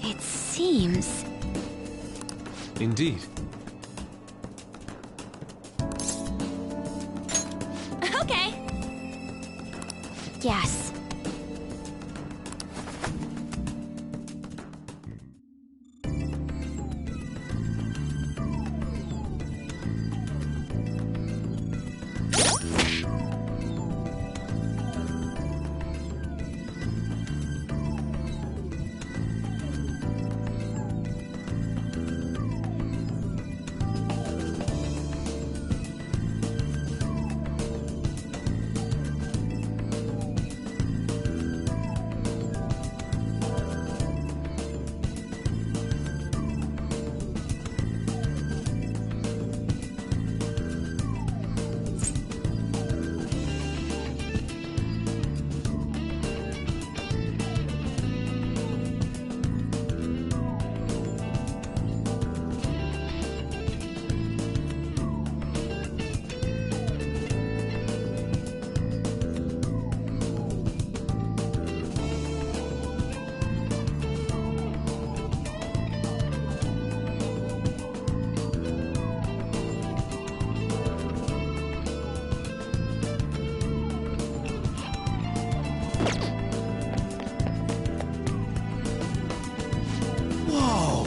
It seems... Indeed. Okay. Yes. Whoa!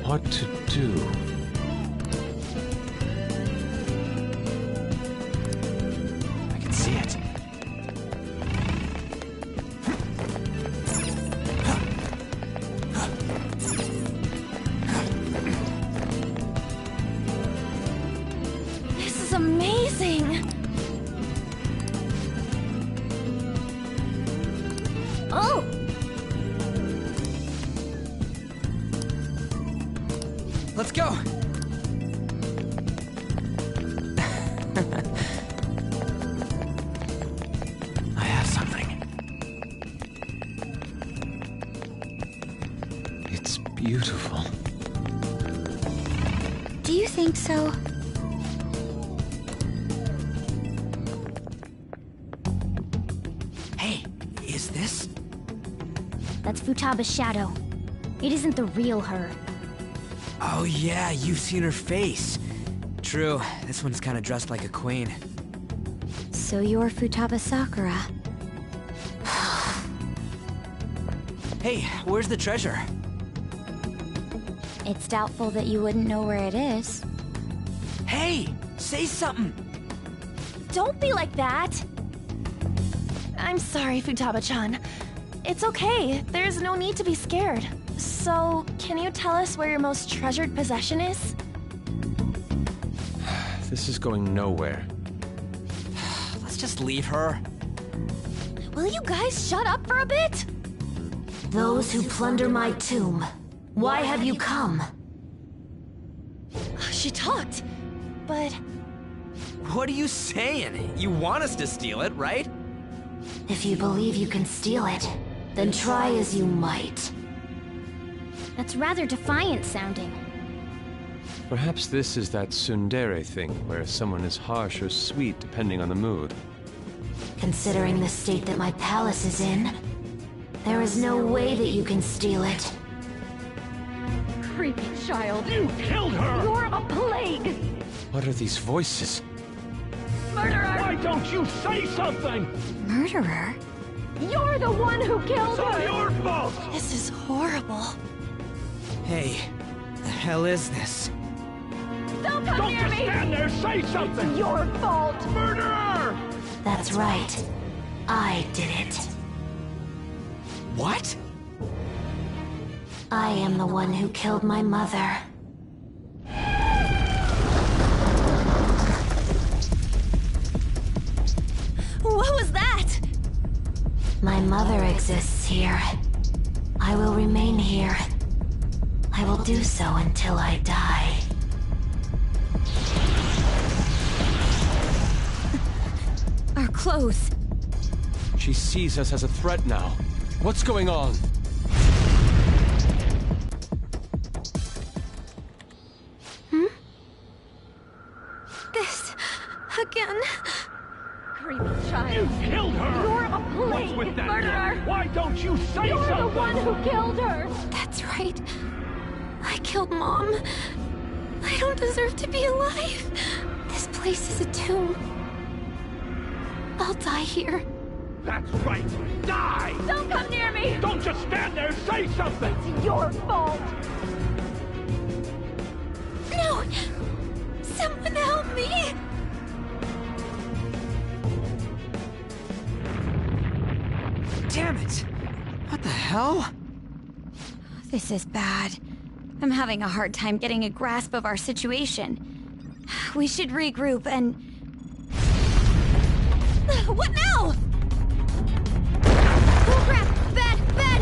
What to do? I can see it. This is amazing! Oh! Let's go! I have something. It's beautiful. Do you think so? Hey, is this? That's Futaba's shadow. It isn't the real her. Oh yeah, you've seen her face. True, this one's kind of dressed like a queen. So you're Futaba Sakura. Hey, where's the treasure? It's doubtful that you wouldn't know where it is. Hey, say something! Don't be like that! I'm sorry, Futaba-chan. It's okay, there's no need to be scared. So, can you tell us where your most treasured possession is? This is going nowhere. Let's just leave her. Will you guys shut up for a bit? Those who plunder my tomb, why have you come? She talked, but... What are you saying? You want us to steal it, right? If you believe you can steal it, then try as you might. That's rather defiant sounding. Perhaps this is that tsundere thing, where someone is harsh or sweet depending on the mood. Considering the state that my palace is in, there is no way that you can steal it. Creepy child. You killed her! You're a plague! What are these voices? Murderer! Why don't you say something? Murderer? You're the one who killed It's all her! your fault! This is horrible. Hey, the hell is this? Don't come Don't near just me! stand there, say something! It's your fault! Murderer! That's right. I did it. What? I am the one who killed my mother. What was that? My mother exists here. I will remain here. I will do so until I die. Our clothes. She sees us as a threat now. What's going on? This... again? Creepy child. You killed her! You're a plague! What's with that? Murderer! Why don't you say You're something? the one who killed her! That's right. I killed Mom. I don't deserve to be alive. This place is a tomb. I'll die here. That's right. Die! Don't come near me! Don't just stand there, say something! It's your fault! No! Someone help me! Damn it! What the hell? This is bad. I'm having a hard time getting a grasp of our situation. We should regroup and... What now? Oh crap! Bad! Bad!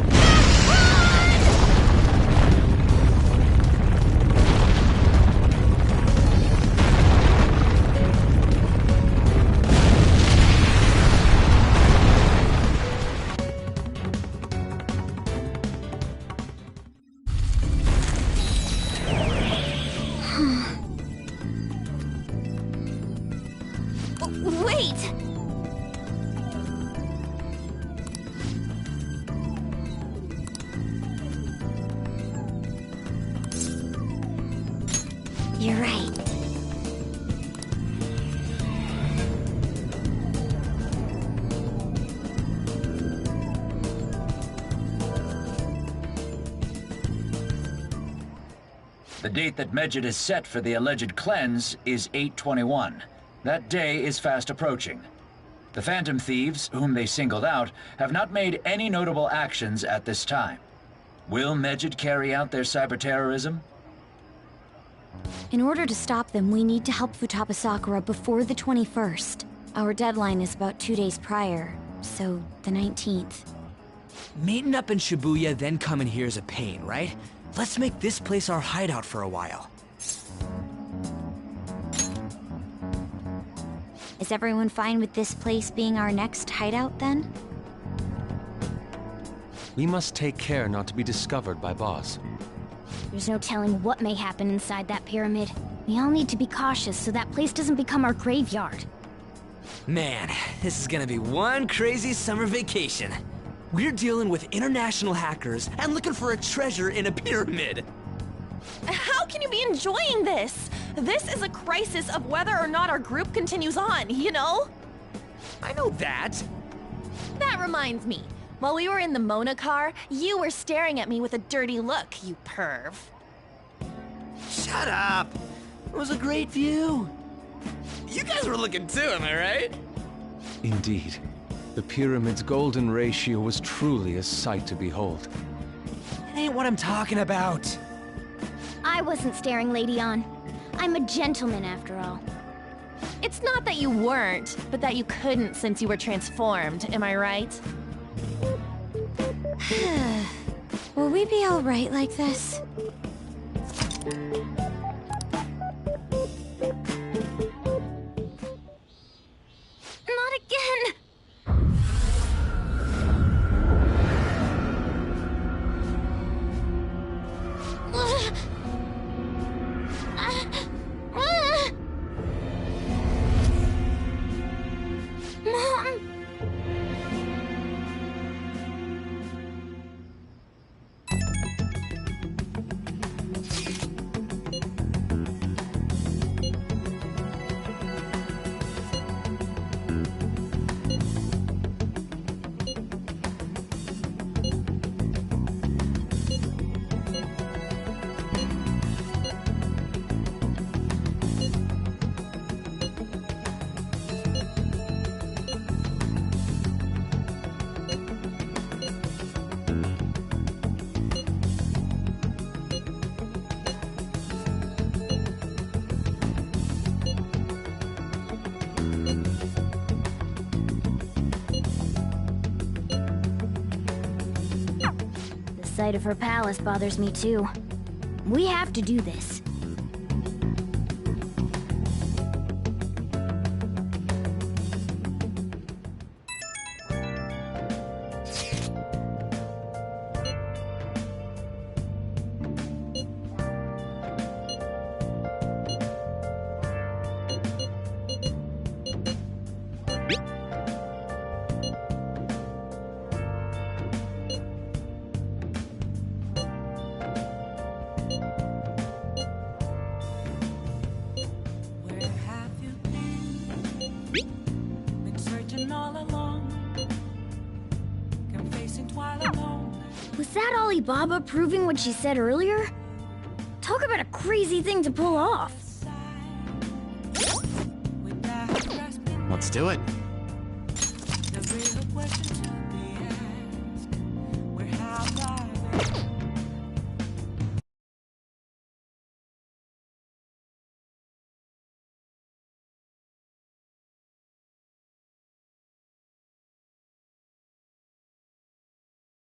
Wait! You're right. The date that Medjed has set for the alleged cleanse is 8/21. That day is fast approaching. The Phantom Thieves, whom they singled out, have not made any notable actions at this time. Will Medjed carry out their cyber-terrorism? In order to stop them, we need to help Futaba Sakura before the 21st. Our deadline is about 2 days prior, so the 19th. Meeting up in Shibuya, then coming here is a pain, right? Let's make this place our hideout for a while. Is everyone fine with this place being our next hideout, then? We must take care not to be discovered by Boss. There's no telling what may happen inside that pyramid. We all need to be cautious so that place doesn't become our graveyard. Man, this is gonna be one crazy summer vacation. We're dealing with international hackers and looking for a treasure in a pyramid. How can you be enjoying this? This is a crisis of whether or not our group continues on, you know? I know that. That reminds me. While we were in the Mona car, you were staring at me with a dirty look, you perv. Shut up! It was a great view. You guys were looking too, am I right? Indeed. The pyramid's golden ratio was truly a sight to behold. It ain't what I'm talking about. I wasn't staring, Lady On. I'm a gentleman, after all. It's not that you weren't, but that you couldn't since you were transformed, am I right? Will we be alright like this? Not again! Mom! sight of her palace bothers me too. We have to do this. Was that Alibaba proving what she said earlier? Talk about a crazy thing to pull off. Let's do it. The real question